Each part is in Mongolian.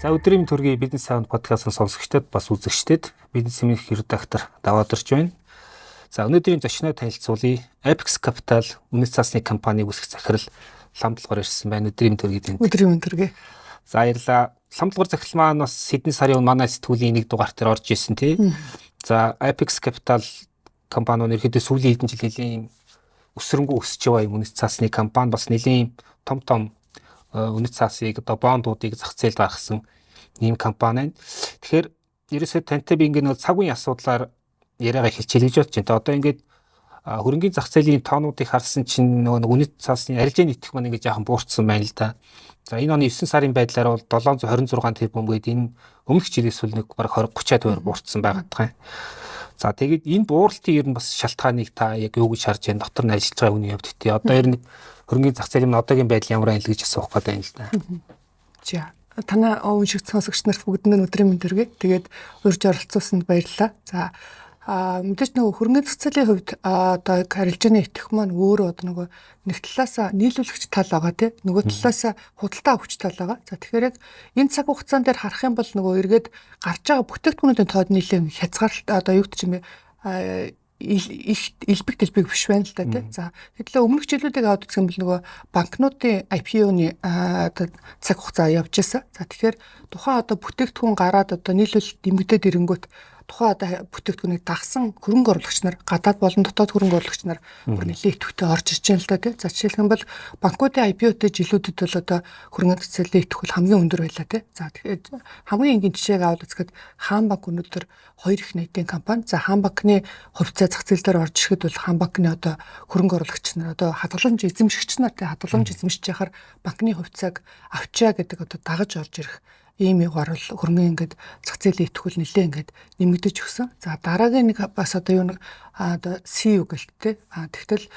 За өдрийн төргийн бизнес саунд подкастын сонсогчдод бас үзэгчдод бизнес эмнэлэг редактор даваад ирж байна. За өнөөдрийн зочноо танилцуулъя. Apex Capital үнэт цаасны компаниг үүсгэх захирал Ламдалгаар ирсэн байна. Өдрийн төргийн. Өдрийн төргий. За баярлалаа. Ламдалгаар захирал маань бас хэдэн сарын өмнө манай сэтгүүлийн нэг дугаар дээр орж ирсэн тий. За Apex Capital компани нь ерөөдөө сүүлийн хэдэн жил нэлийн өсрөнгөө өсөж байгаа юм үнэт цаасны компани бас нэлийн том үнэт цаасыг одоо бондуудыг зах зээлд гаргасан ийм компани байна. Тэгэхээр ерөөсөө тантай би ингээд нэг цаг үеийн асуудлаар яриагаа хэлчихье гэж бодож байна. Одоо ингээд хөрөнгөний зах зээлийн тоонуудыг харсан чинь нөгөө үнэт цаасны арилжааны итгэх маань ингээд жаахан буурсан байна л да. За энэ оны 9 сарын байдлаар бол 726 тэрбум гээд энэ өмнөх жилээс үл нэг бараг 20-30-аад байр буурсан байгаа тань. За тэгээд энэ бууралтын ер нь бас шалтгааныг та яг юу гэж харж байна? Дотор нь ажиллаж байгаа үний хувьд тий. Одоо ер нь хөрөнгөний зах зээлийн одоогийн байдал ямар байл гэж асуух гэдэг юм л да. За танай уншигч сонсогч нарт бүгдэнд нь өдрийн мэнд төргий. Тэгээд урьж оролцуулсанд баярлалаа. За мэдээж нөгөө хөрөнгөний зах зээлийн хувьд одоо арилжааны итгэх маань өөрөө одоо нөгөө нэг талаас нийлүүлэгч тал байгаа тий. Нөгөө талаас худалдаа авахч тал байгаа. За тэгэхээр яг энэ цаг хугацаан дээр харах юм бол нөгөө эргээд гарч байгаа бүтээгдэхүүнүүдийн тоод нэлээд хязгаарлалт одоо юу гэж юм бэ илбэг дэлбэг биш байна л да тий. За тэгэхээр өмнөх жилүүдийг аваад үзэх юм бол нөгөө банкнуудын IPO-ны цаг хугацаа явж байсан. За тэгэхээр тухайн одоо бүтээгдэхүүн гараад одоо нийлүүлэлт нэмэгдээд ирэнгүүт тухайн одоо бүтээгдэхүүнийг дагсан хөрөнгө оруулагч нар гадаад болон дотоод хөрөнгө оруулагч нар бүр нэлээд идэвхтэй орж ирж байна л да тий. За жишээлх юм бол банкуудын IPO-тэй жилүүдэд бол одоо хөрөнгө цэцэрлэгийн идэвх бол хамгийн өндөр байлаа тий. За тэгэхээр хамгийн энгийн жишээг аваад үзэхэд Хаан банк өнөөдөр 2 их нийтийн компани. За Хаан банкны хувьцаа зах зээл дээр орж ирэхэд бол Хаан банкны одоо хөрөнгө оруулагч нар одоо хадгаламж эзэмшигч нар тий хадгаламж эзэмшиж яхаар банкны хувьцааг авчаа гэдэг одоо дагаж орж ирэх ийм югаар бол хөрөнгө ингээд зах зээлийн идэвхүүл нэлээ ингээд нэмэгдэж өгсөн. За дараагийн нэг бас одоо юу нэг одоо CU гэлтэй. Тэгтэл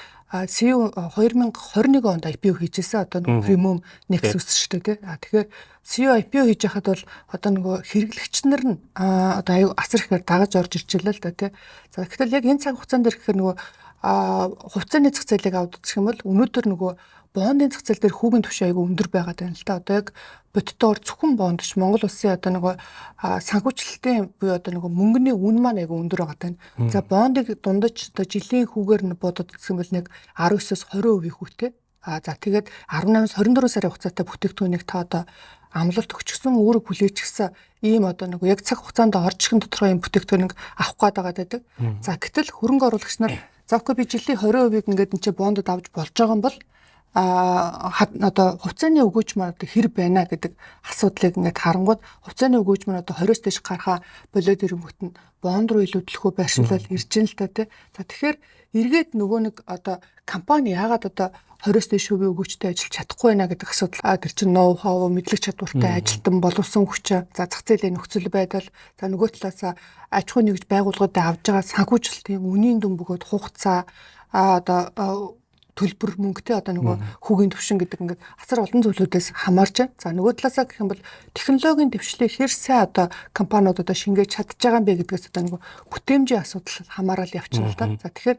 CU 2021 онд IPO хийжсэн одоо нэг премиум Nexus шүү дээ тий. Тэгэхээр CU IPO хийж байхад бол одоо нөгөө хэрэглэгч нар нь одоо аюу асар ихээр дагаж орж ирчихлээ л да тий. За гэтэл яг энэ цаг хугацаанд дэр гэхээр нөгөө хувьцааны зах зээлийг аваад үзэх юм бол өнөөдөр нөгөө бондын зах зээл дээр хүүгийн түвшин аягүй өндөр байгаад байна л да. Одоо яг бодтоор зөвхөн бондч Монгол улсын одоо нөгөө санхүүжилтийн буюу одоо нөгөө мөнгөний үн маань аягүй өндөр байгаад байна. За бондыг дундаж одоо жилийн хүүгээр нь бодоод үзсэн бол нэг 19-с 20% хүүтэй. За тэгээд 18-с 24 сарын хугацаатай бүтээгдэхүүнийг та одоо амлалт өгчихсөн өөрөг хүлээчихсэн ийм одоо нөгөө яг цаг хугацаанд орчихын тодорхой юм бүтээгдэхүүнийг авах гээд байгаа гэдэг. За гэтэл хөрөнгө оруулагч нар заавал би жилийн 20%-ийг ингээд энэ чинь бондод авч болж байгаа юм бол одоо хувьцааны өгөөж маань одоо хэр байна гэдэг асуудлыг ингээд харангууд хувьцааны өгөөж маань одоо 20-с дээш гарахаа болоод ирэнгүүт нь бонд руу илүү төлөхөө байршуулаад ирж ин л та тий. За тэгэхээр эргээд нөгөө нэг одоо компани яагаад одоо 20-с дээш хувийн өгөөжтэй ажиллаж чадахгүй байна гэдэг асуудал. Тэр чинь ноу хав мэдлэг чадвартай ажилтан боловсон хүч, за зах зээлийн нөхцөл байдал, за нөгөө талаас аж ахуйн нэгж байгууллагуудад авж байгаа санхүүжилтийн үнийн дүн бөгөөд хугацаа одоо төлбөр мөнгөтэй одоо нөгөө хүүгийн түвшин гэдэг ингээд асар олон зүйлүүдээс хамаарч байна. За нөгөө талаасаа гэх юм бол технологийн дэвшлээ хэр сайн одоо компаниуд одоо шингээж чадж байгаа юм бэ гэдгээс одоо нөгөө бүтээмжийн асуудал хамаарал явчихна л да. За тэгэхээр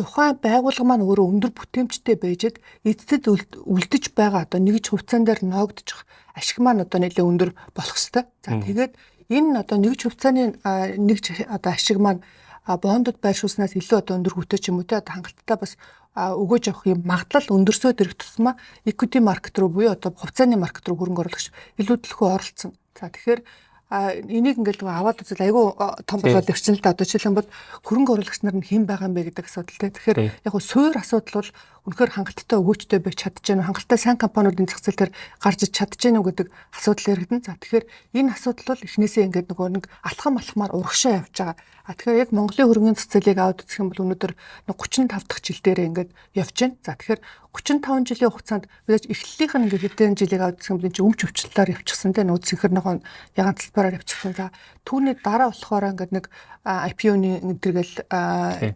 тухайн байгууллага маань өөрөө өндөр бүтээмжтэй байжэд эцэд үлдэж байгаа одоо нэгж хувьцаан дээр ноогдчих ашиг маань одоо нэлээд өндөр болох ёстой. За тэгээд энэ одоо нэгж хувьцааны нэгж одоо ашиг маань бондод байршуулснаас илүү одоо өндөр хүтэй ч юм уу те одоо хангалттай бас өгөөж авах юм магадлал өндөрсөд ирэх тусмаа equity market руу буюу одоо хувьцааны маркет руу хөрөнгө оруулагч илүү төлхөө оролцсон. За тэгэхээр энийг ингээл аваад үзэл айгүй том болоод явчихсан л да. Одоо жишээлбэл бол хөрөнгө оруулагч нар нь хэн байгаа юм бэ гэдэг асуудал те. Тэгэхээр яг гоо суур асуудал бол үнэхээр хангалттай өгөөжтэй байж чадж гэнэ, хангалттай сайн компаниудын зах зээл дээр гарч иж чадж гэнэ гэдэг асуудал яригдана. За тэгэхээр энэ асуудал бол эхнээсээ ингээд нөгөө нэг алхам алхмаар урагшаа явж байгаа. Тэгэхээр яг Монголын хөрөнгөний зах зээлийг аваад үзэх юм бол өнөөдөр 35 дахь жил дээр ингээд явж байна. За тэгэхээр 35 жилийн хугацаанд бидэж эхлэлийнх нь ингээд хэдэн жилийг аваад үзэх юм бол энэ чинь өмч өвчлөлөөр явчихсан те нөөц синхроногоо ягаан талбараар явчихсан. За түүний дараа болохоор ингээд нэг IPO-ны энтергээл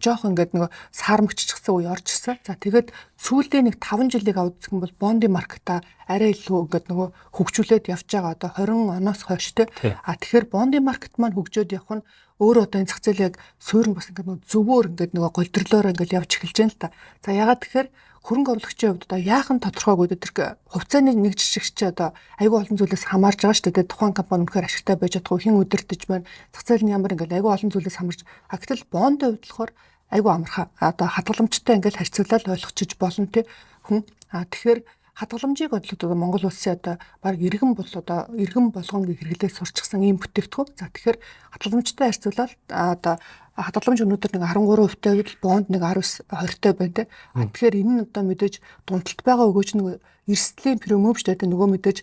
жоох ингээд нөгөө саармагччихсан үе орж ирсэн. За тэгээд сүүлийн нэг 5 жилийг аваад үзэх юм бол бондын маркета арай илүү ингээд нөгөө хөгжүүлээд явж байгаа одоо 20 оноос хойш те. Тэгэхээр бондын маркет маань хөгжөөд явах нь өөрөө одоо энэ зах зээл яг суурин бас ингээд нөгөө зөвөр ингээд нөгөө голдөрлөөр ингээд явж эхэлж байна л та. За ягаад тэгэхээр хөрөнгө оруулагчийн хувьд одоо яахан тодорхойгүй тэр хувьцааны нэг жишгч чи одоо айгүй олон зүйлээс хамаарж байгаа шүү дээ. Тухайн компани үнэхээр ашигтай байж чадахгүй, хэн удирдах байна, зах зээл нь ямар ингээл айгүй олон зүйлээс хамаарж. Гэтэл бондын хувьд болохоор айгүй амархан одоо хадгаламжтай ингээл харьцуулаад ойлгочих болно тий хүн. Тэгэхээр хадгаламжийг бодлоо Монгол улсын одоо баг иргэн болгоно гэх хэрэглээ сурчсан ийм бүтээгдэхүүн. За тэгэхээр хадгаламжтай харьцуулаад одоо хадгаламж өнөөдөр нэг 13% байвал бонд нэг 19-20 байна те. Тэгэхээр энэ нь одоо мэдээж дундалт байгаа өгөөч нэг эрсдлийн премиум шүү дээ. Нөгөө мэдээж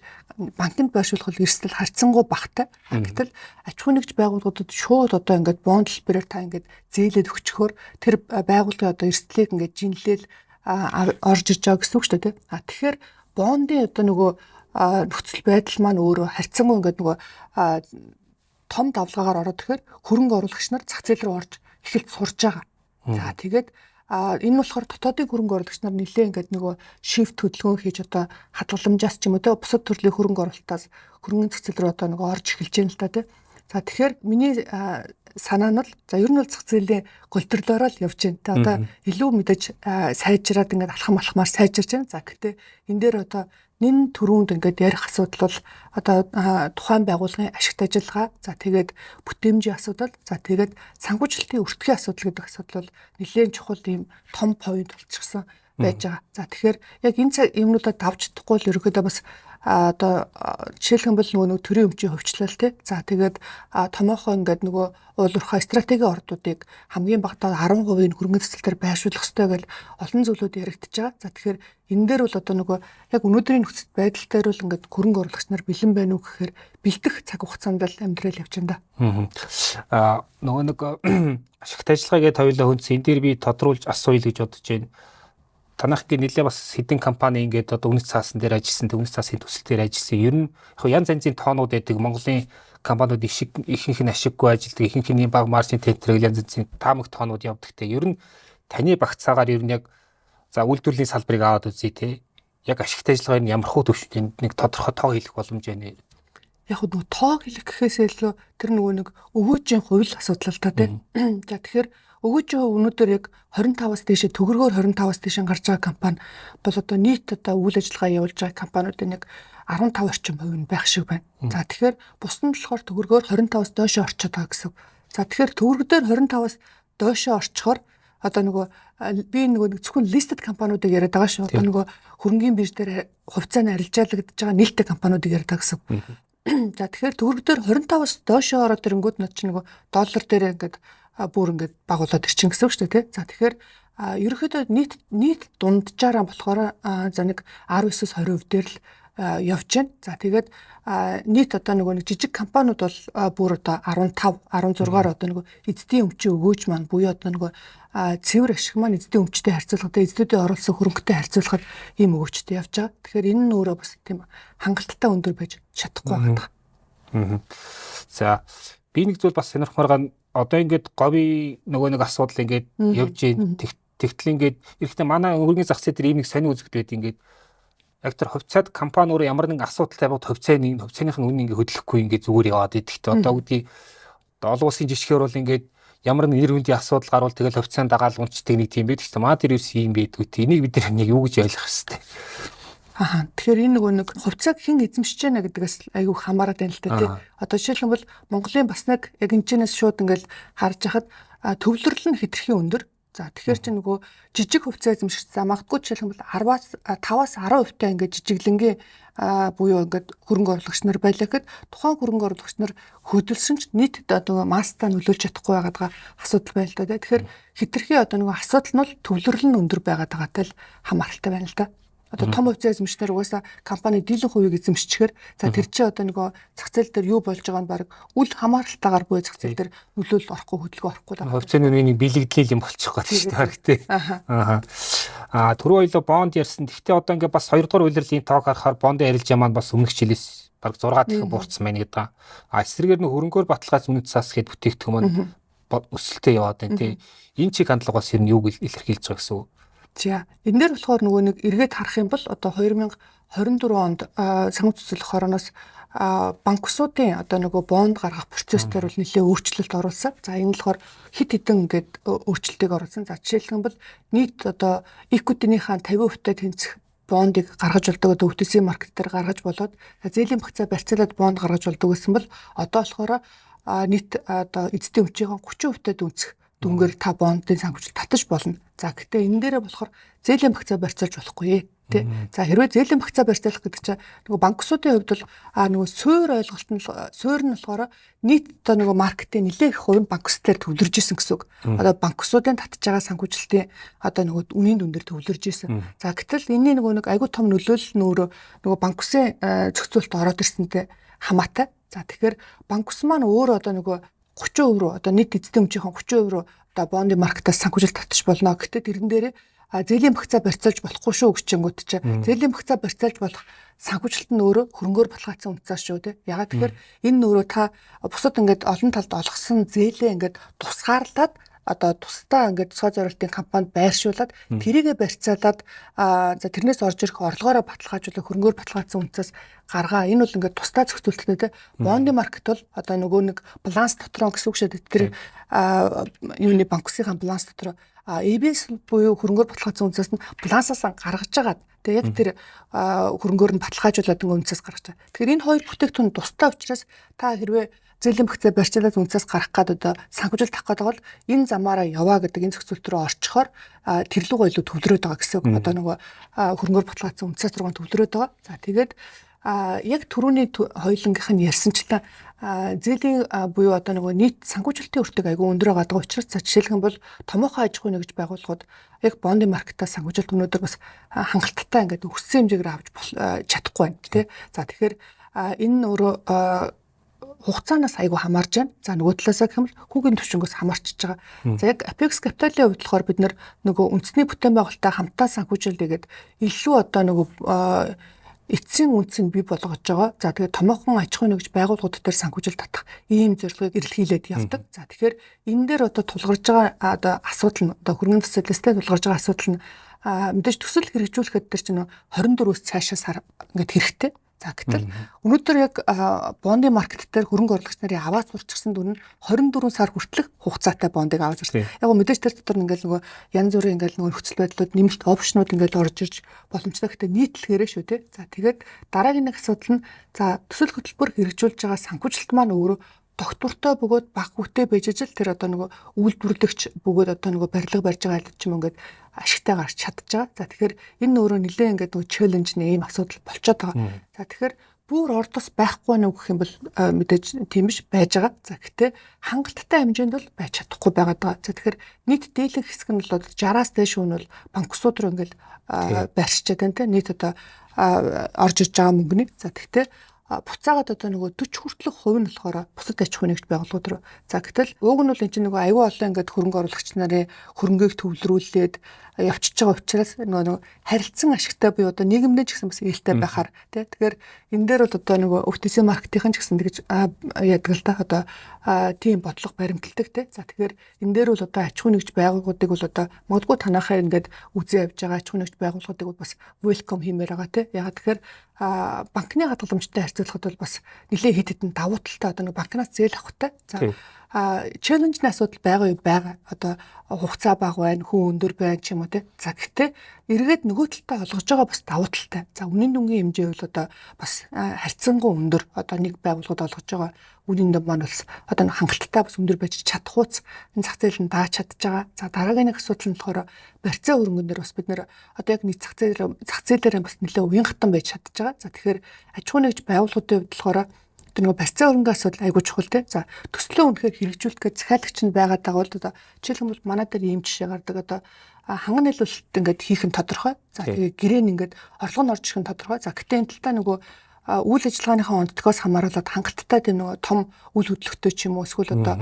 банкнд байршуулах эрсдэл харьцангуй багтай. Гэтэл аж ахуй нэгж байгууллагуудад шууд одоо ингээд бонд хэлбэрээр та ингээд зээлээд өгчхөөр тэр байгууллагын одоо эрсдлийг ингээд жинлээл орж ирж байгаа гэсэн үг шүү дээ. Тэгэхээр бондын одоо нөгөө нөхцөл байдал маань өөрөө харьцангуй ингээд нөгөө том давлгаагаар ороод тэгэхээр хөрөнгө оруулагч нар зах зээл рүү орж эхэлж сурж байгаа. За тэгээд энэ болохоор дотоодын хөрөнгө оруулагч нар нэлээ ингээд нөгөө шифт хөдөлгөөн хийж одоо хадгаламжаас ч юм уу те бусад төрлийн хөрөнгө оруулалтаас хөрөнгө зах зээл рүү одоо нөгөө орж эхэлж байна л та те. За тэгэхээр миний санаа нь бол за ер нь бол зах зээлийн голтрлороо л явж байна. Тэ одоо илүү мэдээж сайжраад ингээд алхамаар сайжирч байна. За гэтээ энэ дээр одоо нэн төрөнд ингээд ярих асуудал бол одоо тухайн байгууллагын ашигт ажиллагаа, за тэгээд бүтээмжийн асуудал, за тэгээд санхүүжилтийн өртгөхийн асуудал гэдэг асуудал бол нэлээд чухал ийм том point болчихсон байж байгаа. За тэгэхээр яг энэ юмнуудад давж чадахгүй л ерөөдөө бас одоо жишээлхэн бол нөгөө төрийн өмчийн хөвчлөл тий. За тэгээд томоохон ингээд нөгөө уулуурхай стратегийн ордуудыг хамгийн багадаа 10% хөрөнгө зэслэлээр байршуулах хэрэгтэй гэл олон зүйлүүд яригдчихэж байгаа. За тэгэхээр энэ дээр бол одоо нөгөө яг өнөөдрийн нөхцөл байдал дээр бол ингээд хөрөнгө оруулагч нар бэлэн байна уу гэхээр бэлдэх цаг хугацаанд л амьдрал явж байна да. Нөгөө нэг ашигт ажиллагаагээд хоёулаа хүнс энэ дээр би тодруулж асууя л гэж бодож байна. Танах гээ нэлээ бас хэдэн компани ингээд одоо үнэт цаасан дээр ажилласан, үнэт цаасын төсөл дээр ажилласан. Ер нь яг янз янзын тоонууд байдаг. Монголын компаниуд ихэнх нь ашиггүй ажилладаг, ихэнх нь бага маржин тентрэг янз янзын таамаг тоонууд явдаг те. Ер нь таны багцаагаар ер нь яг за үйлдвэрлэлийн салбарыг аваад үзье те. Яг ашигт ажиллагааны ямар хөө төвшөнд нэг тодорхой тоо хэлэх боломж байна. Яг нөгөө тоо хэлэх гэхээсээ илүү тэр нөгөө нэг өвөөжийн хувь асуудал та те. За тэгэхээр өгөөжийн хувь өнөөдөр яг 25-аас дээш төгрөгөөр 25-аас дээш гарч байгаа компани бол одоо нийт одоо үйл ажиллагаа явуулж байгаа компаниудын нэг 15 орчим хувь нь байх шиг байна. За тэгэхээр бус нь болохоор төгрөгөөр 25-аас доош орчод байгаа гэсэн. За тэгэхээр төгрөгөөр 25-аас доош орчхоор одоо нөгөө би нөгөө зөвхөн listed компаниудыг яриад байгаа шүү. Одоо нөгөө хөрөнгөний бирж дээр хувьцааны арилжаалагдж байгаа нээлттэй компаниудыг яриад байгаа гэсэн. За тэгэхээр төгрөгөөр 25-аас доош ороод ирэнгүүт над чинь нөгөө доллар дээр ингээд бүр ингээд багуулаад ирчин гэсэн үг шүү дээ тий. За тэгэхээр ерөнхийдөө нийт дунджаараа болохоор за нэг 19-20% дээр л явж байна. За тэгээд нийт одоо нэг жижиг компаниуд бол бүр одоо 15, 16-аар одоо нэг эзэдийн өмчийн өгөөж маань буюу одоо нэг цэвэр ашиг маань эзэдийн өмчтэй харьцуулахад эзэдүүдийн оруулсан хөрөнгөтэй харьцуулахад ийм өгөөжтэй явж байгаа. Тэгэхээр энэ нь өөрөө бас тийм хангалттай өндөр байж чадахгүй байгаа. За би нэг зүйл бас сонирхмаар одоо ингээд говийн нөгөө нэг асуудал ингээд явж ийн тэгтэл ингээд эрэхтээ манай өргөний зах зээл дээр ийм нэг сонир үзэгдэл байд ингээд яг тэр хувьцаат компани өөрөө ямар нэгэн асуудалтай байгаад хувьцааных нь үнэ ингээд хөдлөхгүй ингээд зүгээр яваад идэхтэй одоо үгдий олон улсын жишгээр бол ингээд ямар нэг нэр хүндийн асуудал гарвал тэгэл хувьцаанд дагаал унцдаг нэг тийм байдаг. Маа тэр ерөөс ийм байдгүй. Энийг бид нар яг юу гэж ойлгох хэвчтэй. Тэгэхээр энэ нөгөө нэг хувьцааг хэн эзэмшиж байна гэдгээс айгүй хамаарат байна л та тий. Одоо жишээлбэл Монголын бас нэг яг энэчнээс шууд ингээл харж хахад төвлөрөл нь хэтэрхий өндөр. За тэгэхээр чи нөгөө жижиг хувьцаа эзэмшигч за магадгүй жишээлбэл 5-аас 10% та ингээд жижиглэнгийн буюу ингээд хөрөнгө оруулагч нар байлаа гэхэд тухайн хөрөнгө оруулагч нар хөдөлсөн ч нийт одоо масстаа нөлөөлж чадахгүй байгаа асуудал байна л да. Тэгэхээр хэтэрхий одоо нөгөө асуудал нь бол төвлөрөл нь өндөр байгаад байгаатай л хамааралтай байна л да. Одоо том хувьцаа эзэмшнээр угаасаа компани дийлэн хувийг эзэмшчихээр за тэр чинь одоо нөгөө зах зээл дээр юу болж байгаа нь баг үл хамааралтайгаар буюу зах зээл дээр нөлөөлөл орохгүй хөдөлгөөн орохгүй даа. Хувьцааны нэг бэлэгдлэл юм болчих гээд шүү дээ харагтай. Түрүү хоёлоо бонд ярьсан. Гэхдээ одоо ингээд бас 2 дугаар үйлрлийн тоог харахаар бондын арилжаа маань бас өмнөх жилээс баг 6 дахин буурсан байна гэдэг. Эсрэгээр нь хөрөнгөөр баталгаас үнэт цаас гээд бүтээгдэхүүн маань өсөлтөө яваад байна тий. Энэ чиг хандлагаас ер нь юуг илэрхийлж байгаа гэсэн үг. За энэ дээр болохоор нөгөө нэг эргээд харах юм бол одоо 2024 онд санхүү цэцэрлэх хорооноос банк усуудын одоо нөгөө бонд гаргах процесс дээр бол нэлээд өөрчлөлт оруулсан. За энэ болохоор хит хитэн ингээд өөрчлөлтийг оруулсан. За жишээлх юм бол нийт одоо equity-ийнхаа 50% тэнцэх бондыг гаргаж болдог одоо OTC маркет дээр гаргаж болоод зээлийн багцаа барьцаалаад бонд гаргаж болдог гэсэн бол одоо болохоор нийт одоо эзэдийн хүчийн 30% дүнцэх дүнгээр та бондын санхүүжилт татаж болно. За гэхдээ энэ дээрээ болохоор зээлийн багцаа барьцаалж болохгүй тий. За хэрвээ зээлийн багцаа барьцаалах гэдэг чинь нөгөө банк усуудын хувьд бол нөгөө суур ойлголт нь суур нь болохоор нийт одоо нөгөө маркетын нэлээд их хувь нь банк ус дээр төвлөрж исэн гэсэн үг. Одоо банк усуудын татж байгаа санхүүжилтийн одоо нөгөө үнийн дүн дээр төвлөрж исэн. За гэтэл энэний нөгөө нэг айгүй том нөлөөлөл нь нөгөө банк усын зохицуулалт ороод ирсэнтэй хамаатай. За тэгэхээр банк ус маань өөрөө одоо нөгөө 30% руу одоо нийт эзэдийн хүчийн 30% руу одоо бондын маркетаас санхүүжилт татчих болно. Гэхдээ тэрэн дээрээ зээлийн багцаа барьцаалж болохгүй шүү гэчингүүд чинь зээлийн багцаа барьцаалж болох санхүүжилт нь өөрөө хөрөнгөөр баталгаажсан үнцаас шүү тий. Ягаад тэгэхээр энэ нөрөө та бусад ингээд олон талд олгосон зээлээ ингээд тусгаарлаад одоо тусдаа ингээд тусгай зорилтын компанид байршуулад тэрийгэ барьцаалаад за тэрнээс орж ирэх орлогоороо баталгаажуулах хөрөнгөөр баталгаажсан үнцээс гаргаа. Энэ бол ингээд тусдаа зохицуулттай те бондын маркет бол одоо нөгөө нэг баланс дотроо гэсэн үг шүү дээ. Тэр юуны банк усынхаа баланс дотроо ABS буюу хөрөнгөөр баталгаажсан үнцээс нь балансаас гаргаж агаад тэгээ яг тэр хөрөнгөөр нь баталгаажуулаад ингээ үнцээс гаргаж байгаа. Тэгэхээр энэ хоёр бүтээгдэхүүн тусдаа учраас та хэрвээ зээлийн багцаа барьцаалаад үнцээс гарах гээд одоо санхүүжилт авах гэдэг бол энэ замаараа яваа гэдэг энэ зохицуулт руу орчихоор тэр лугаа илүү төвлөрөөд байгаа гэсэн үг. Одоо нөгөө хөрөнгөөр баталгаажсан үнцээс руу төвлөрөөд байгаа. За тэгээд яг түрүүний хоёулангийнх нь ярьсанчлаа зээлийн буюу одоо нөгөө нийт санхүүжилтийн өртөг айгүй өндөр байгаа учраас за жишээлх юм бол томоохон аж ахуйн нэгж байгууллагууд яг бондын маркетаас санхүүжилт өнөөдөр бас хангалттай ингээд өссөн хэмжээгээр авч чадахгүй байна тий. За тэгэхээр энэ өөрөө хугацаанаас айгүй хамаарж байна. За нөгөө талаасаа гэх юм бол хүүгийн төвшнгөөс хамаарчж байгаа. За яг Apex Capital-ийн хувьд болохоор бид нөгөө үндэсний бүтээн байгуулалтаа хамтаа санхүүжилгээд илүү одоо нөгөө эцсийн үнцийг бий болгож байгаа. За тэгээд томоохон аж ахуйн нэгж байгууллагууд дээр санхүүжилт татах ийм зорилгыг эрэлхийлээд явдаг. За тэгэхээр энэ дээр одоо тулгарч байгаа одоо асуудал нь одоо хөрөнгөний засаглалтай тулгарч байгаа асуудал нь мэдээж төсөл хэрэгжүүлэхэд тэр чинь 24-өөс цаашаа сар ингээд хэрэгтэй. За гэтэл өнөөдөр яг бондын маркет дээр хөрөнгө оруулагч нарын аваад сурчсан дүн нь 24 сар хүртэлх хугацаатай бондыг аваад сурсан. Яг гоо мэдээж тэр дотор ингээл нөгөө янз бүрийн ингээл нөгөө нөхцөл байдлууд нэмэлт опшнууд ингээл орж ирж боломжтой гэхдээ нийтлэгээрээ шүү те. За тэгээд дараагийн нэг асуудал нь за төсөл хөтөлбөр хэрэгжүүлж байгаа санхүүжилт маань өөрөө тогтвортой бөгөөд баг хүүтэй байж ажил тэр одоо нөгөө үйлдвэрлэгч бөгөөд одоо нөгөө барилга барьж байгаа айлч юм ингээд ашигтай гарч чадж байгаа. За тэгэхээр энэ өөрөө нэлээд ингээд нөгөө челленж нэг ийм асуудал болчиход байгаа. За тэгэхээр бүр ордос байхгүй нэг гэх юм бол мэдээж тийм биш байж байгаа. За гэхдээ хангалттай хэмжээнд бол байж чадахгүй байгаад байгаа. За тэгэхээр нийт дийлэнх хэсэг нь бол 60-аас дээш хүн бол банк усууд руу ингээд барьчихад байна те нийт одоо орж иж байгаа мөнгөний. За гэхдээ буцаагаад одоо нөгөө 40 хүртэлх хувь нь болохоор бусад аж ахуйн нэгж байгууллагууд руу. За гэтэл уг нь бол энэ чинь нөгөө аюул олон ингээд хөрөнгө оруулагч нарын хөрөнгийг төвлөрүүлээд явчихж байгаа учраас нөгөө харилцан ашигтай буюу одоо нийгэмдээ ч гэсэн бас ээлтэй байхаар тий. Тэгэхээр энэ дээр бол одоо нөгөө OTC маркетийн ч гэсэн тэгж яадаг л та одоо тийм бодлого баримталдаг тий. За тэгэхээр энэ дээр бол одоо аж ахуйн нэгж байгууллагуудыг бол одоо магадгүй танахаа ингээд үзээ явж байгаа аж ахуйн нэгж байгууллагуудыг бол бас welcome хиймээр байгаа тий. Ягаад тэгэхээр банкны хадгаламжтай харьцуулахад бол бас нэлээд хэд хэдэн давуу талтай одоо нэг банкнаас зээл авахтай. За челленжны асуудал байгаа юу байгаа. Одоо хугацаа бага байна, хүн өндөр байна ч юм уу тий. За гэхдээ эргээд нөгөө талтай олгож байгаа бас давуу талтай. За үнийн дүнгийн хэмжээ бол одоо бас харьцангуй өндөр. Одоо нэг байгууллагад олгож байгаа үнийн дүн маань бас одоо хангалттай бас өндөр байж чадах уус энэ зах зээл нь дааж чадж байгаа. За дараагийн нэг асуудал нь болохоор барьцаа хөрөнгөн дээр бас бид нэр одоо яг нэг зах зээлээр бас нэлээд уян хатан байж чадж байгаа. За тэгэхээр аж ахуйн нэгж байгууллагуудын хувьд болохоор тэр нөгөө барьцаа хөрөнгөний асуудал айгүй чухал те. За төслөө үнэхээр хэрэгжүүлэх гэж захиалагч нь байгаад байгаа бол одоо жишээлбэл манай дээр ийм жишээ гардаг одоо ханган нийлүүлэлт ингээд хийх нь тодорхой. За тэгээ гэрээн ингээд орлого нь орж ирэх нь тодорхой. За гэтээ энэ талтаа нөгөө үйл ажиллагааныхаа онцлогоос хамааруулаад хангалттай тийм нөгөө том үйл хөдлөлттэй ч юм уу эсвэл одоо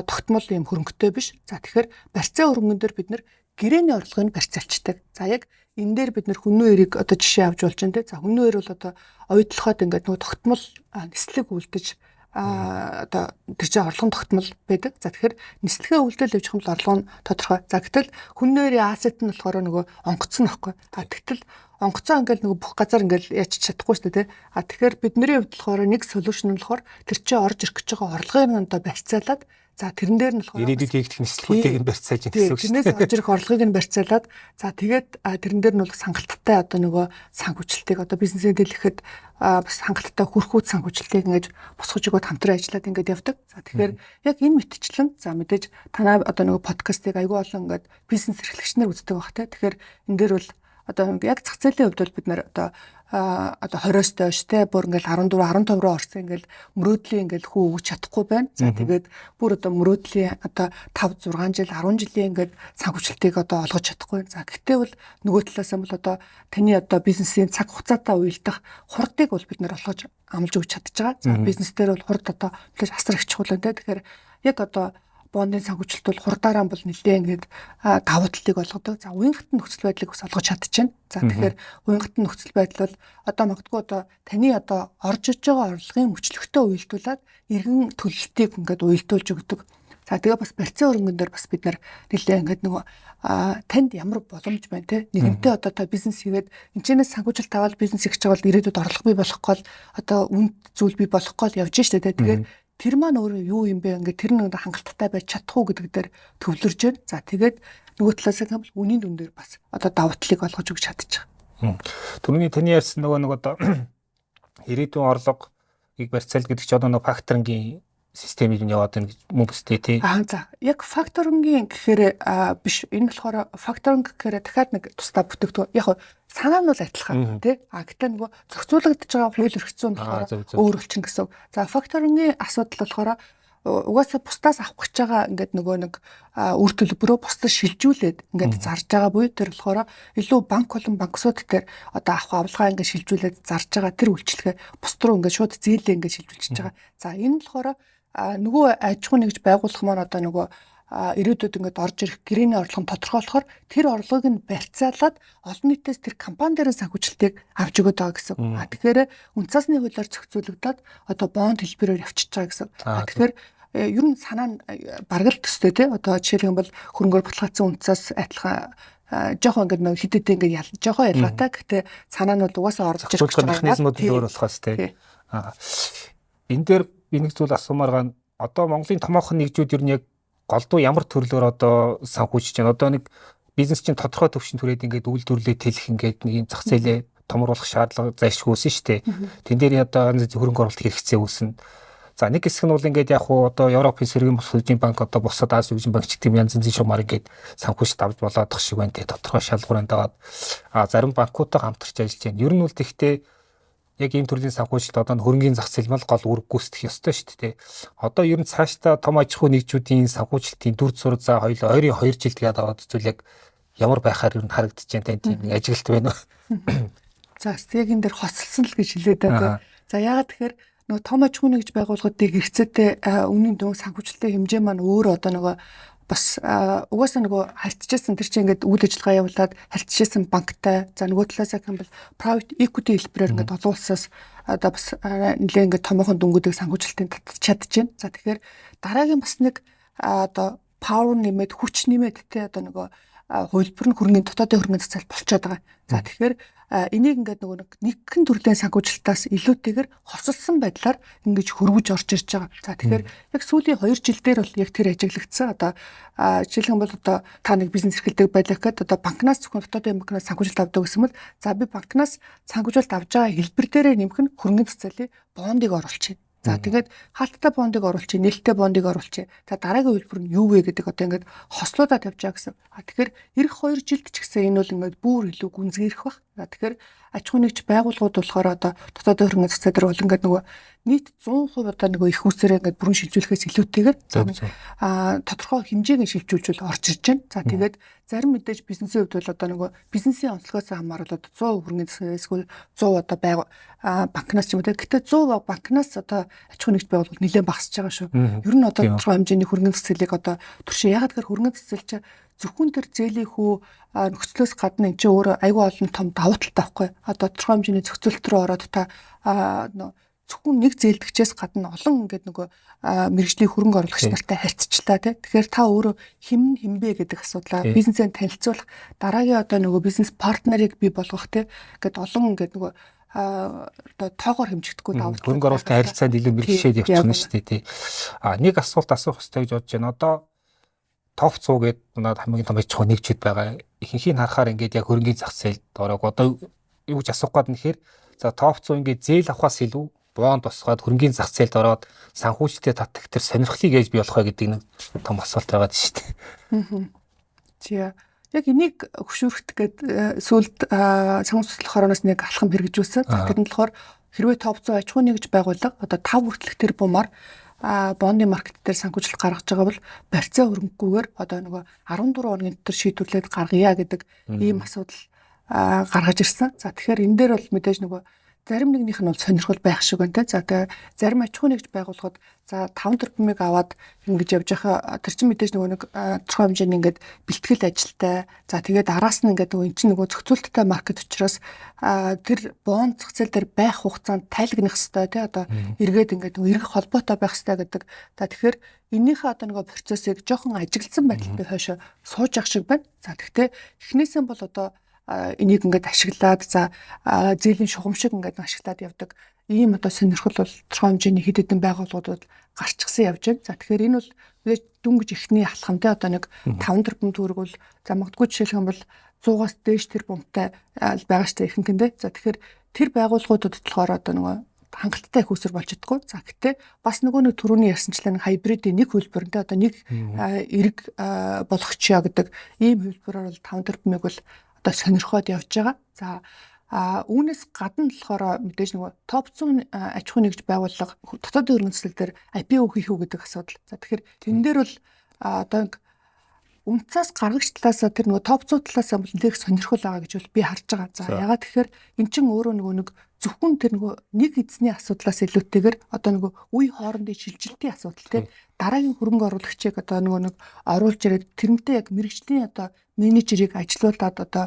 тогтмол юм хөрөнгөтэй биш. За тэгэхээр барьцаа хөрөнгөн дээр бид нэр гэрээний орлогыг барьцаалцдаг. За яг энэ дээр бид нэр хүннүү эрийг одоо жишээ авч болж байна те. За хүннүү эр бол одоо оюутлахад ингээд нөгөө тогтмол нислэг үлдэж одоо тэр чинь орлогын тогтмол байдаг. За тэгэхээр нислэгээ үйлдэл явуучих юм бол орлого нь тодорхой. За гэтэл хүн нэрийн ассет нь болохоор нөгөө онгоцсон байхгүй. А тэгтэл онгоцоо ингээл нөгөө бүх газар ингээл яач чадахгүй шүү дээ. А тэгэхээр бидний хувьд болохоор нэг солиушн нь болохоор тэр чинь орж ирэх гэж байгаа орлогыг нь одоо барьцаалаад за тэрэн дээр нь болохоор ирээдүйд хийгдэх нислэгүүдийг нь барьцааж гэсэн үг шүү дээ. Тэрнээс орж ирэх орлогыг нь барьцаалаад за тэгээд тэрэн дээр нь бол хангалттай одоо нөгөө санхүүжилтийг одоо бизнесээ дэлгэхэд бас хангалттай хүрхүүд санхүүжилтийг ингэж босгож өгөөд хамтран ажиллаад ингэж явдаг. За тэгэхээр яг энэ мэтчлэн за мэдээж танаа одоо нөгөө подкастыг аягүй олон ингэж бизнес эрхлэгчнэр үздэг байх те. Тэгэхээр энэ дээр бол одоо яг зах зээлийн хувьд бол бид нэр одоо 20-оос доош те бүр ингээл 14 15 руу орсон ингээл мөрөөдлийн ингээл хүү өгч чадахгүй байна. За тэгээд бүр одоо мөрөөдлийн одоо 5 6 жил 10 жилийн ингээд санхүүжилтийг одоо олгож чадахгүй байна. За гэхдээ бол нөгөө талаас нь бол одоо таны одоо бизнесийн цаг хугацаатай уялдах хурдыг бол бид нэр олгож амлаж өгч чадж байгаа. За бизнес дээр бол хурд одоо мэдээж асар их чухал байна те. Тэгэхээр яг одоо бондын санхүүжилт бол хурдаараа бол нэлээд ингээд давуу талыг олгодог. За уян хатан нөхцөл байдлыг бас олгож чадчихна. За тэгэхээр уян хатан нөхцөл байдал бол одоо магадгүй одоо таны одоо орж иж байгаа орлогын мөчлөгтөө уялдуулаад иргэн төлөлтийг ингээд уялдуулж өгдөг. За тэгээ бас барьцаа хөрөнгөн дээр бас бид нар нэлээд ингээд нөгөө танд ямар боломж байна те нэгэнтээ одоо та бизнес хийгээд энэчнээс санхүүжилт аваад бизнес хийж байгаа бол ирээдүйд орлого бий болохгүй одоо үнд зүйл бий болохгүй явж штэ те. Тэгээд тэр маань өөрөө юу юм бэ? Ингээд тэр нэг хангалттай байж чадах уу гэдэг дээр төвлөрж байна. За тэгээд нөгөө талаас нь бол үнийн дүн дээр бас одоо давуу талыг олгож өгч чадчих. Түрүүний таны ярьсан нөгөө одоо ирээдүйн орлогыг барьцаал гэдэг чинь одоо нөгөө факторингийн системийг нь яваад байна гэж мөнгөстэй тий. За яг факторингийн гэхээр биш энэ болохоор факторинг гэхээр дахиад нэг тусдаа бүтээгдэхүүн яг санаа нь бол адилхан тий. Гэхдээ нөгөө зохицуулагдж байгаа хууль эрх зүйн болохоор өөр болчихно гэсэн. За факторингийн асуудал болохоор угаасаа бусдаас авах гэж байгаа ингээд нөгөө нэг үр төлбөрөө бусдад шилжүүлээд ингээд зарж байгаа буюу тэр болохоор илүү банк болон банксууд дээр одоо авах авалгаа ингээд шилжүүлээд зарж байгаа тэр үйлчлэгээ бусд руу ингээд шууд зээлээ ингээд шилжүүлчихэж байгаа. За энэ болохоор нөгөө аж ахуй нэгж байгуулах маань одоо нөгөө ирээдүйд ингээд орж ирэх гэрээний орлого нь тодорхой болохоор тэр орлогыг нь барьцаалаад олон нийтээс тэр компани дээрээ санхүүжилтийг авч өгöd байгаа гэсэн. Тэгэхээр үн цасны хуулиар зохицуулагдаад одоо бонд хэлбэрээр явчихж байгаа гэсэн. Тэгэхээр ер нь санаа нь бараг л төстэй тий. Одоо жишээлх юм бол хөрөнгөөр баталгаажсан үн цас адилхан жоохон ингээд нэг хидэд ингээд жоохон ялгаатай. Гэхдээ санаа нь бол угаасаа орж ирэх гэж байгаа механизмууд өөр болохоос тий. Энэ дээр би нэг зүйл асуумаар гана. Одоо Монголын томоохон нэгжүүд ер нь яг голдуу ямар төрлөөр одоо санхүүжиж байна. Одоо нэг бизнес чинь тодорхой төвшөнд түрээд ингээд үйлдвэрлэлээ тэлэх ингээд нэг юм зах зээлээ томруулах шаардлага зайлшгүй үүсэн шүү дээ. Тэн дээр одоо хөрөнгө оруулалт хэрэгцээ үүснэ. За нэг хэсэг нь бол ингээд яг хуу одоо Европын сэргийн бус хөгжлийн банк одоо бусад Ази хөгжлийн банк ч гэдэм янз янзын шугамар ингээд санхүүжилт авч болоодох шиг байна те. Тодорхой шалгууранд дагаад зарим банкуудтай хамтарч ажиллаж байна. Ер нь бол тэгтээ яг ийм төрлийн санхүүжилт одоо хөрөнгөний зах зээл мал гол үүрэг гүйцэтгэх ёстой шүү дээ. Одоо ер нь цаашдаа том аж ахуй нэгжүүдийн санхүүжилтийн дүр зураг за хоёул ойрын 2 жилд гээд аваад зүйл яг ямар байхаар ер нь харагдаж байна тань тийм нэг ажилт байна уу? За яг энэ дээр хоцолсон л гэж хэлээд байгаа. За яагаад тэгэхээр нөгөө том аж ахуй нэгж байгууллагуудыг хэрэгцээтэй үнийн дүн санхүүжилтийн хэмжээ маань өөр одоо нөгөө бас угаасаа нөгөө харьцажсэн тэр чинь ингээд үйл ажиллагаа явуулаад харьцажсэн банктай за нөгөө талаас яг юм бол private equity хэлбэрээр ингээд олон улсаас одоо бас нэлээд ингээд томоохон дүнгуудыг санхүүжилтийн татж чадчихэв. За тэгэхээр дараагийн бас нэг одоо power нэмээд хүч нэмээд те одоо нөгөө хувилбар нь хөрөнгөний дотоодын хөрөнгөний зах зээл болчиход байгаа. За тэгэхээр энийг ингээд нөгөө нэгэн төрлийн санхүүжилтаас илүүтэйгээр хосолсон байдлаар ингэж хөрвөж орж ирж байгаа. За тэгэхээр яг сүүлийн 2 жил дээр бол яг тэр ажиглагдсан. Одоо жишээлбэл бол одоо та нэг бизнес эрхэлдэг байлаа гэхэд одоо банкнаас зөвхөн дотоодын банкнаас санхүүжилт авдаг гэсэн бол за би банкнаас санхүүжилт авж байгаа хэлбэр дээрээ нэмэх нь хөрөнгөний зах зээлийн бондыг оруулж байна. За тэгээд хаалттай бондыг оруулчих, нээлттэй бондыг оруулчих. За дараагийн үйлбэр нь юу вэ гэдэг одоо ингээд хослуудаа тавьж байгаа гэсэн. Тэгэхээр эх 2 жилд ч гэсэн энэ бол ингээд бүр илүү гүнзгийрэх бах. За тэгэхээр аж ахуй нэгж байгууллагууд болохоор одоо дотоодын хөрөнгөний зах зээл дээр бол ингээд нөгөө нийт 100% одоо нөгөө их үсээрээ ингээд бүрэн шилжүүлэхээс илүүтэйгээр тодорхой хэмжээгийн шилжүүлжүүл орж ирж байна. За тэгээд зарим мэдээж бизнесийн хувьд бол одоо нөгөө бизнесийн онцлогоос хамааруулаад 100% хөрөнгөний зах зээл эсвэл 100 одоо банкнаас ч юм уу. Гэхдээ 100 банкнаас одоо аж ахуй нэгж байгууллагууд нэлээд багасж байгаа шүү. Ер нь одоо тодорхой хэмжээний хөрөнгөний зах зээлийг одоо туршаа ягаад гэхээр хөрөнгөний зах зээл чинь зөвхөн тэр зээлийн хүү нөхцлөөс гадна энэ чинь өөрөө аюул олон том давуу талтай байхгүй. Одоо тодорхой хэмжээний зохицуулт руу ороод та зөвхөн нэг зээлдэгчээс гадна олон ингээд нөгөө мэргэжлийн хөрөнгө оруулагч нартай харьцчлаа тий. Тэгэхээр та өөрөө хинбэ гэдэг асуудлаа бизнесээ танилцуулах, дараагийн одоо нөгөө бизнес партнерыг бий болгох тий. Ингээд олон ингээд нөгөө одоо тоогоор хэмжигдэхгүй давуу тал хөрөнгө оруулалтын харилцаанд илүү мэргэшээд явчихна шүү дээ тий. Нэг асуулт асуух хэрэгтэй гэж бодож байна. Одоо топ 100 гэдэг надад хамгийн том аж ахуй нэгжид байгаа. Ихэнхийг харахаар ингээд яг хөрөнгөний зах зээлд ороог одоо юу гэж асуух гээд нэхэр за топ 100 ингээд зээл авахаас илүү бонд босгоод хөрөнгөний зах зээлд ороод санхүүжилттэй татах тэр сонирхлыг яаж бий болох вэ гэдэг нэг том асуулт байгаа шүү дээ. Тийм. Яг энийг хөшөөрөх гээд сүүлд санхүүжилт хорооноос нэг алхам хэрэгжүүлсэн. Тэр нь болохоор хэрвээ топ 100 аж ахуй нэгж байгууллага одоо 5 хүртэлх тэр бумаар бонды маркет дээр санхүүжилт гаргаж байгаа бол барьцаа хөрөнгөгүйгээр одоо нөгөө 14 хоногийн дотор шийдвэрлээд гаргая гэдэг ийм асуудал гаргаж ирсэн. За тэгэхээр энэ дээр бол мэдээж нөгөө зарим нэгнийх нь бол сонирхол байх шиг байна те. За тэгээ зарим аж ахуй нэгж байгууллагууд за 5 тэрбумыг аваад ингэж явж байхаа тэр чинь мэдээж нөгөө нэг тодорхой хэмжээний ингээд бэлтгэл ажилтай. За тэгээд араас нь ингээд нөгөө эн чинь нөгөө зохицуулттай маркет учраас тэр бонд зах зээл дээр байх хугацаанд тайлагнах хэрэгтэй те. Одоо эргээд ингээд нөгөө эргэх холбоотой байх хэрэгтэй гэдэг. За тэгэхээр энийхээ одоо нөгөө процессыг жоохон ажигласан байдалтай хойшоо сууж явах шиг байна. За тэгтээ эхнээсээ бол одоо энийг ингээд ашиглаад за зээлийн шугам шиг ингээд ашиглаад явдаг ийм одоо сонирхол бол тодорхой хэмжээний хэд хэдэн байгууллагуудад гарчгсан явж байна. За тэгэхээр энэ бол дүнгиж ихний алхамтай одоо нэг 5 тэрбум төгрөг бол за магадгүй жишээлх юм бол 100-аас дээш тэрбумтай байгаа штэ ихэнхэндээ. За тэгэхээр тэр байгууллагуудад болохоор одоо нөгөө хангалттай их усэр болж чадахгүй. За гэтээ бас нөгөө нэг түрүүний ярьсанчлан хайбридийн нэг хөлбөрөндөө одоо нэг эрг болгочихё гэдэг ийм хөлбөрөөр бол 5 тэрбумыг бол одоо сонирхоод явж байгаа. За үүнээс гадна болохоор мэдээж нөгөө топ 100 аж ахуй нэгж байгууллага дотоодын хөрөнгө цэцлэл дээр IPO хийх үү гэдэг асуудал. За тэгэхээр энэ дээр бол одоо үнцаас гаргагч талаас тэр нөгөө топ 100 талаас бол нэлээх сонирхол байгаа гэж бол би харж байгаа. За ягаад тэгэхээр эн чинь өөрөө нөгөө нэг зөвхөн тэр нөгөө нэг эзний асуудлаас илүүтэйгээр одоо нөгөө үе хоорондын шилжилтийн асуудал тийм дараагийн хөрөнгө оруулагчийг одоо нөгөө нэг оруулж ирээд тэрнтэй яг мэргэжлийн одоо менежерийг ажилуулад одоо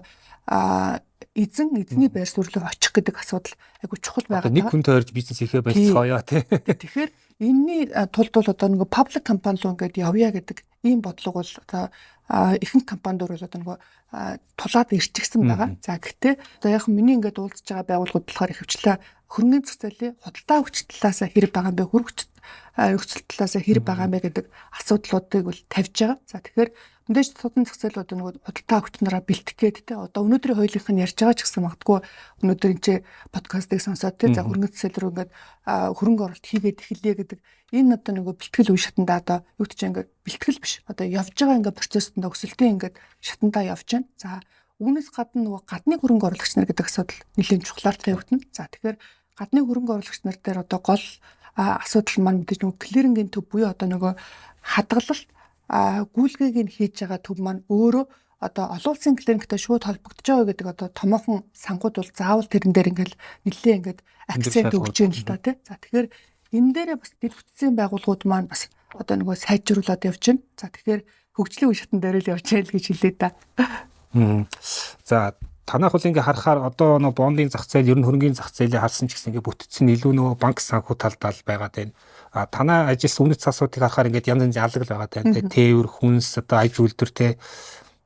эзний байр суурь руу очих гэдэг асуудал айгу чухал байгаа. Нэг хүн тойрж бизнес хийхээ болцгоё тий. Тэгэхээр энэний тулд бол одоо нөгөө паблик компани руу ингээд явъя гэдэг ийм бодлого бол одоо ихэнх компаниуд бол одоо нөгөө тулаад ирчихсэн байгаа. За гэхдээ одоо яг миний ингээд уулзж байгаа байгууллагууд болохоор ихэвчлэн хөрөнгөний зах зээлийн худалдаа авагч талаас хэрэг байгаа юм бэ, өргөцөл талаас хэрэг байгаа юм бэ гэдэг асуудлуудыг бол тавьж байгаа. За тэгэхээр мэдээж тодон зах зээл одоо нөгөө худалдаа авагч нараа бэлтгэх гээд те одоо өнөөдрийн хоёулынх нь ярьж байгаа ч гэсэн магадгүй өнөөдөр энэ подкастыг сонсоод те за хөрөнгө зах зээл рүү ингээд хөрөнгө оруулалт хийгээд эхэлье гэдэг энэ одоо нөгөө бэлтгэл үе шатандаа одоо юу гэж ингээд бэлтгэл биш одоо явж байгаа ингээд процессд өсөлтийн ингээд шатандаа явж байна. За үүнээс гадна нөгөө гадны хөрөнгө оруулагч нар гэдэг асуудал нэлээд чухлаар тавигдана. За тэгэхээр гадны хөрөнгө оруулагч нар дээр одоо гол асуудал маань мэдээж нөгөө клирингийн төв буюу одоо нөгөө хадгалалт гүйлгээг нь хийж байгаа төв маань өөрөө одоо олон улсын клиниктэй шууд холбогдож байгаа гэдэг одоо томоохон сангууд бол заавал тэрэн дээр ингээл нэлээ ингээд акцент өгч юм л та тий. За тэгэхээр энэ дээрээ бас дэлгэцсэн байгууллагууд маань бас одоо нөгөө сайжруулад явж байна. За тэгэхээр хөгжлийн үе шатн дээр л явж байл гэж хэлээ да. За танах бол ингээ харахаар одоо нөгөө бондын зах зээл ер нь хөрөнгөний зах зээлийг харсан ч гэсэн ингээ бүтцэн илүү нөгөө банк санхүү талдаа л байгаа тань. Танаа ажилласан үнэт асуудлыг харахаар ингээд янз янзын алга л байгаа тань. Тээвэр, хүнс, одоо аж үйлдвэр те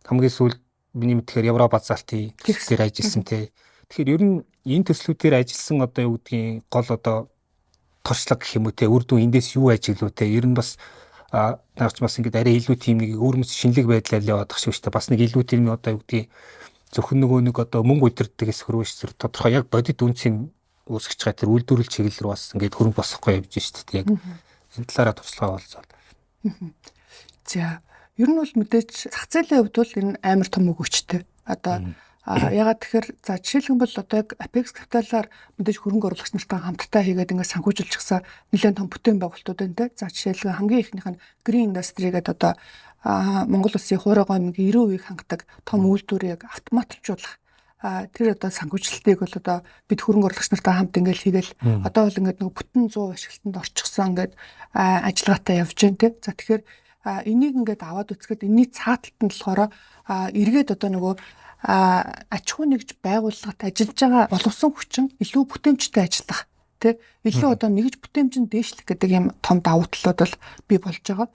хамгийн сүүлд миний мэдхээр Евро базаалтын төслөөр ажилласан те. Тэгэхээр ер нь энэ төслүүдээр ажилласан одоо юу гэдгийг гол одоо туршлага гэх юм уу те үр дүн эндээс юу ажиглуу те ер нь бас наач бас ингээд арай илүү тийм нэг өөрмөс шинэлэг байдлаар л яваадах шиг шүү дээ. Бас нэг илүү тийм одоо юу гэдгийг зөвхөн нөгөө нэг одоо мөнгө удирддагээс хөрвөшсөр тодорхой яг бодит үнцийн үүсгэж байгаа тэр үйлдвэрлэл чиглэл рүү бас ингээд хөрөнгө босгохгүй явж шүү дээ. Яг энэ талаараа туршлага болцоод. За ер нь бол мэдээж зах зээлийн хувьд бол энэ амар том өгөөчтэй. Одоо ягаад тэгэхээр за жишээлхэн бол одоо яг Apex Capital-аар мэдээж хөрөнгө оруулагч нартай хамтдаа хийгээд ингээд санхүүжилчихсан нэлээд том бүтээн байгуулалтууд байна те. За жишээлхэн хамгийн ихнийх нь Green Industry гэдэг одоо Монгол улсын хуурай гомиг 90% хангадаг том үйлдвэрийг автоматжуулах тэр одоо санхүүжилтийг бол одоо бид хөрөнгө оруулагч нартай хамт ингээл хийгээл одоо бол ингээд нэг бүтэн 100 ашиглалтанд орчихсон ингээд ажиллагаатай явж байна те. За тэгэхээр энийг ингээд аваад үзэхэд энэний цааталт нь болохоор эргээд одоо нөгөө аж ахуй нэгж байгууллагад ажиллаж байгаа боловсон хүчин илүү бүтээмжтэй ажиллах тэ илүү одоо нэгж бүтээмжинд дээшлэх гэдэг юм том давуу талууд бол бий болж байгаа.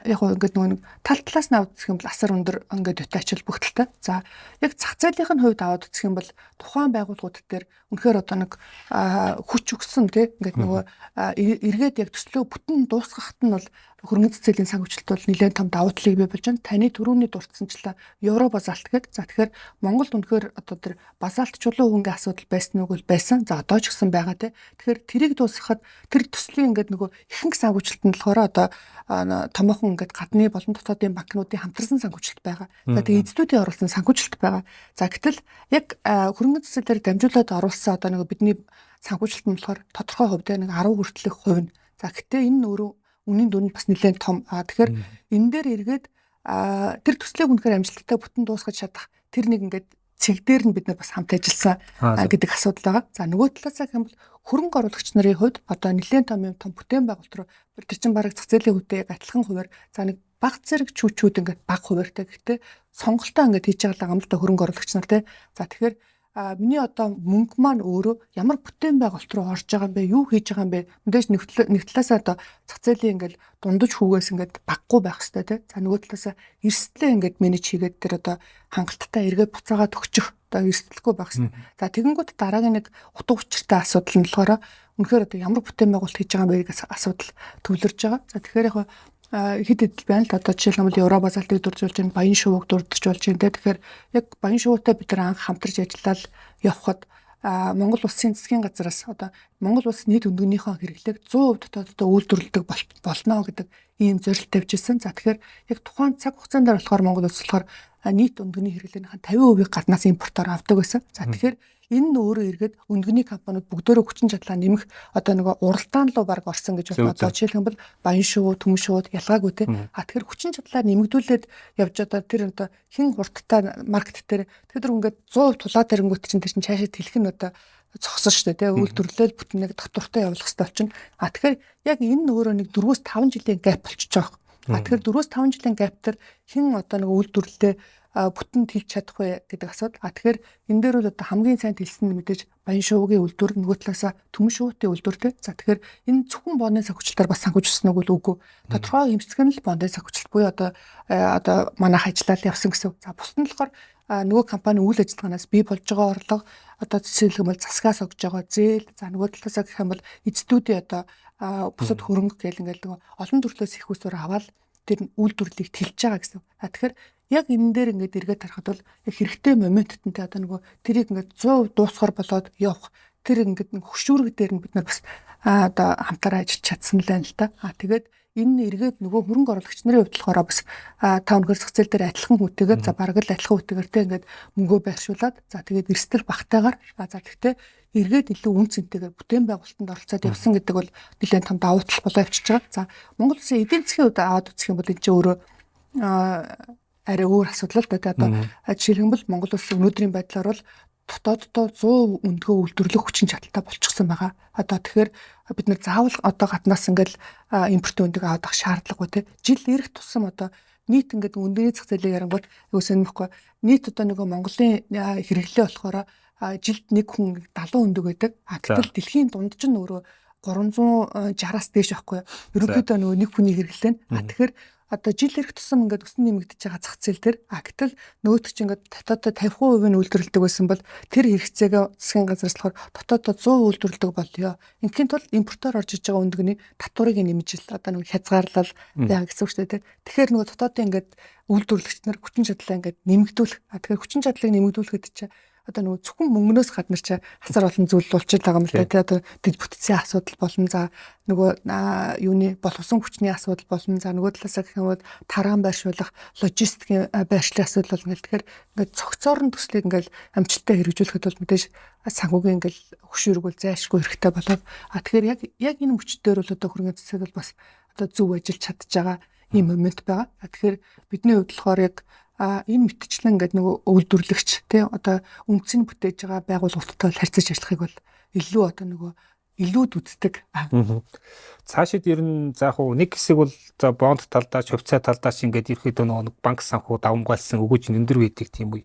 Яг гоо ингээд нөгөө тал талаас нь аваад үзэх юм бол асар өндөр ингээд үтэй ач холбогдолтой. За яг зах зээлийн хувьд аваад үзэх юм бол тухайн байгууллагууд дээр үнэхээр одоо нэг хүч өгсөн тий ингээд нөгөө эргээд яг төслөө бүтэн дуусгахад нь бол хөрөнгө цэцэлийн санхүүжилт бол нэлээд том давуу талыг бий болж байна. Таны түрүүний дурдсанчлаа евро базалт гэдэг. За тэгэхээр Монголд үнэхээр одоо тэр базалт чулуу хөнгө асуудал байсан уу байсан. За одоо ч гэсэн байгаа тий. Тэгэхээр тэрийг дуусгахад тэр төслийн ингээд нөгөө ихэнх санхүүжилтанд болохоор одоо томоохон ингээд гадны болон дотоодын банкнуудын хамтарсан санхүүжилт байгаа. За тэгээ эзэдүүдийн оруулсан санхүүжилт байгаа. За гэтэл яг хөрөнгө цэцэлээр дамжуулаад оруулсан одоо нөгөө бидний санхүүжилт нь болохоор тодорхой хувьд нэг 10 хүртэлх хувь нь. За гэтээ энэ өөрөө үнийн дүн бас нэлээд том. Тэгэхээр энэ дээр эргээд тэр төслийг үнэхээр амжилттай бүтэн дуусгаж чадах тэр нэг ингээд цэг дээр нь бид нар бас хамт ажилласан гэдэг асуудал байгаа. За нөгөө талаас гэх юм бол хөрөнгө оруулагч нарын хувьд одоо нэлээд том бүтээн байгуулалт руу тэр чинь бараг зах зээлийн хувьд адилхан хуваар за нэг баг зэрэг чүүчүүд ингээд баг хуваартай гэхдээ сонголтоо ингээд хийж байгаа юм л да хөрөнгө оруулагч нар тий. За тэгэхээр миний одоо мөнгө маань өөрөө ямар бүтээн байгуулалт руу орж байгаа юм бэ? Юу хийж байгаа юм бэ? Мэдээж нэг талаасаа одоо зах зээлийн ингээл дундаж хүүгээс ингээд баггүй байх хэрэгтэй тий. За нөгөө талаасаа эрсдлээ ингээд менеж хийгээд тэр одоо хангалттай эргээд буцаагаад өгчих одоо эрсдэлгүй байх хэрэгтэй. За тэгэнгүүт дараагийн нэг утга учиртай асуудал нь болохоор үнэхээр одоо ямар бүтээн байгуулалт хийж байгаа юм бэ гэж асуудал төвлөрж байгаа. За тэгэхээр яг хэд хэдэл байна л одоо жишээлбэл евро базалтыг дурдж байна, баян шувууг дурдж болж байна. Тэгэхээр яг баян шувуутай бид нар анх хамтарч ажиллаад явхад Монгол улсын засгийн газраас одоо Монгол улс нийт өндөгнийхөө хэрэглээг 100% дотооддоо үйлдвэрлэдэг болно гэдэг ийм зорилт тавьж ирсэн. За тэгэхээр яг тухайн цаг хугацаанд болохоор Монгол улс болохоор нийт өндөгний хэрэглээнийхээ 50% гаднаас импортоор авдаг байсан. За тэгэхээр энэ нь өөрөө эргээд өндөгний компаниуд бүгдөө хүчин чадлаа нэмэх одоо нөгөө уралдаан руу баг орсон гэж байна. Одоо жишээлбэл баян шувуу, төмөн шувууд ялгаагүй те. Тэгэхээр хүчин чадлаа нэмэгдүүлээд явж одоо тэр одоо хэн хурдтай маркет дээр тэр ингээд 100% тулаад ирэнгүүт чинь тэр чинь цаашаа тэлэх нь одоо зогсон шүү дээ те. Үйлдвэрлэл бүтэн нэг татвартай явуулах хэрэгтэй болчихно. Тэгэхээр яг энэ нь өөрөө нэг 4-5 жилийн гэп болчихж байгаа. Тэгэхээр 4-5 жилийн гэп төр хэн одоо нэг үйлдвэрлэлээ бүтэн хэлж чадах вэ гэдэг асуудал. Тэгэхээр энэ дээр бол одоо хамгийн сайн хэлсэн нь мэдээж баян шувуугийн үйлдвэр нөгөө талаасаа төмөн шувуутай үйлдвэртэй. За тэгэхээр энэ зөвхөн бондын санхүүжилтээр бас санхүүжилсэн үг л үгүй. Тодорхой хэмжсгэн л бондын санхүүжилт буюу одоо манайх ажиллаад явсан гэсэн. За бусд нь болохоор нөгөө компани үйл ажиллагаанаас бий болж байгаа орлого одоо жишээлбэл засгаас огж байгаа зээл за нөгөө талаасаа гэх юм бол эзэдүүдийн одоо бусад хөрөнгө гэл ингээл нөгөө олон төрлөөс их усээр аваад тэр үйлдвэрлэлийг тэлж байгаа гэсэн. Тэгэхээр яг энэ дээр ингээд эргээд харахад бол яг хэрэгтэй моменттэй одоо нөгөө тэрийг ингээд 100% дуусгар болоод явах тэр ингээд нэг хөшүүрэг дээр нь бид нар бас одоо хамтараа ажиллаж чадсан л байна л да. Тэгээд энэ эргээд нөгөө хөрөнгө оруулагч нарын хувьд болохоор бас та өнөхөр зах зээл дээр адилхан хүнтэйгээр за бараг л адилхан хүнтэйгээртэй ингээд мөнгөө байршуулад за тэгээд эрсдэл багтаагаар за тэгтээ эргээд илүү үн цэнтэйгээр бүтээн байгуулалтанд оролцоод явсан гэдэг бол нэлээд том давуу тал болоо явчихж байгаа. За Монгол Улсын эдийн засгийн хувьд аваад үзэх юм бол энэ чинь өөрөө арай өөр асуудал л да. Одоо жишээлбэл Монгол Улс өнөөдрийн байдлаар бол дотооддоо 100% өндгөө үйлдвэрлэх хүчин чадалтай болчихсон байгаа. Одоо тэгэхээр бид нар заавал одоо гаднаас ингээл импорт өндөг авах шаардлагагүй те. Жил ирэх тусам одоо нийт ингээд өндөгний зах зээлийг ярангууд юу сонирхгүй нийт одоо нөгөө Монголын хэрэглээ болохоор жилд нэг хүн 70 өндөг байдаг. Гэтэл дэлхийн дунд чинь өөрөө 360-аас дээш байхгүй. Ерөнхийдөө нөгөө нэг хүний хэрэглээ нь. Тэгэхээр одоо жил ирэх тусам ингээд өсөн нэмэгдэж байгаа зах зээл дээр гэтэл нөгөөт чинь ингээд дотооддоо 50% нь үйлдвэрлэдэг байсан бол тэр хэрэгцээгээ засгийн газраас болохоор дотооддоо 100% үйлдвэрлэдэг болёо. Инхийн тулд импортоор орж иж байгаа өндөгний татварыг нэмжил одоо нэг хязгаарлал яа гэсэн үг шүү дээ. Тэгэхээр нөгөө дотооддоо ингээд үйлдвэрлэгч нар хүчин чадлаа ингээд нэмэгдүүлэх. Тэгэхээр хүчин чадлыг нэмэгдүүлэхэд чинь одоо нөгөө зөвхөн мөнгнөөс гадна ч хасар олон зүйл болчихж байгаа юм л да. Тэ одоо дэд бүтцийн асуудал болон за нөгөө юуны боловсон хүчний асуудал болон за нөгөө талаасаа гэх юм бол тараан байршуулах логистикийн байршлын асуудал бол тэгэхээр ингээд цогцоорн төслийг ингээд амжилттай хэрэгжүүлэхэд бол мэдээж санхүүгийн ингээд хөшүүрэг бол зайлшгүй хэрэгтэй болоод тэгэхээр яг энэ мөчтөөр бол одоо хөрөнгө цэцэд бол бас одоо зөв ажиллаж чадж байгаа ийм момент байгаа. Тэгэхээр бидний хувьд болохоор яг энэ мэтчлэн ингээд нөгөө үйлдвэрлэгч тий одоо үндсийг бүтээж байгаа байгууллагуудтай харьцаж ажиллахыг бол илүү одоо нөгөө илүүд үздэг. Цаашид ер нь за яг нэг хэсэг бол за бонд талдаа, хувьцаа талдаа ч ингээд ерөөхдөө нөгөө банк санхүү давмгаалсан өгөөж өндөр байдаг тийм үе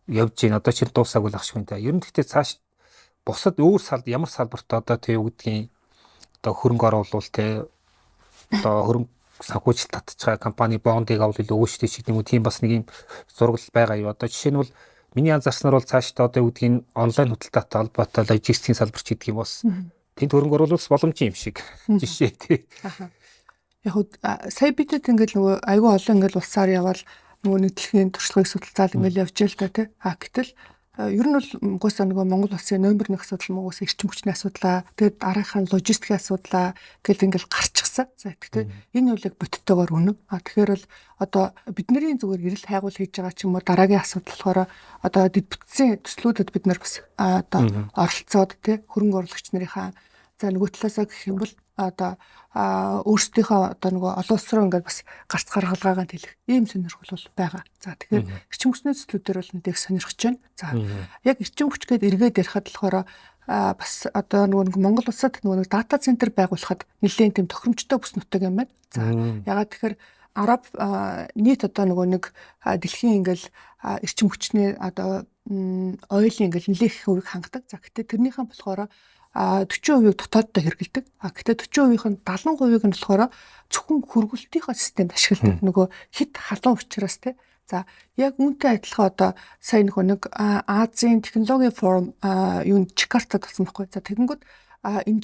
явж гин одоо ч дуусаагүй л ах шиг юм да. Ер нь гэхдээ цааш бусад өөр ямар салбарт одоо тэг юу гэдгийг одоо хөрөнгө оруулалт те одоо хөрөнгө санхүүжилт татж байгаа компани бондыг авал илүү өгөөжтэй ч гэдэг юм уу тийм бас нэг юм зургал байгаа юу. Одоо жишээ нь бол миний анзаарснаар бол цаашдаа одоо юу гэдгийг онлайн худалдаатай холбоотой логистикийн салбар ч гэдэг юм бас тэнд хөрөнгө оруулах боломжтой юм шиг жишээ тий. Яг сая бидэд ингээд нөгөө айгүй олон ингээд улсаар явал нөгөө нийтлэгийн туршлагыг судалцаад ингээд явж л та тий. Гэтэл ер нь бол угаасаа нөгөө Монгол улсын номер 1 асуудал угаасаа эрчим хүчний асуудлаа. Тэгээд дараахан логистикийн асуудлаа гэдэг ингээд гарчихсан. За тэгэхээр энэ үл яг бодтойгоор үнэн. Тэгэхээр бол одоо бидний зүгээр эрэл хайгуул хийж байгаа ч юм уу дараагийн асуудал болохоор одоо дэд бүтцийн төслүүдэд бид нар бас одоо оролцоод тий хөрөнгө оруулагч нарынхаа за нөгөө талаасаа гэх юм бол одоо өөрсдийнхөө одоо нөгөө олон улс руу ингээд бас гарц гаргалгаагаа хэлэх ийм сонирхол бол байгаа. За тэгэхээр эрчим хүчний төслүүдээр бол нэг сонирхож байна. За яг эрчим хүч гээд эргээд ярихад болохоор бас одоо нөгөө Монгол улсад нөгөө дата центр байгуулахад нэлээд тийм тохиромжтой бүс нутаг юм байна. За ягаад тэгэхээр араб нийт одоо нөгөө нэг дэлхийн ингээл эрчим хүчний одоо ойлын ингээл нэлээх хувийг хангадаг. За гэтээ тэрнийхэн болохоор 40% дотооддоо хэрэгэлдэг. Гэхдээ 40%-ийн 70% нь болохоор зөвхөн хөргөлтийнхөө системд ашигладаг. Нөгөө хит халуун учраас тий. За яг үүнтэй адилхан одоо сая нэг Азийн технологийн форум юунд Жакартад болсон байхгүй. За тэгэнгүүт энэ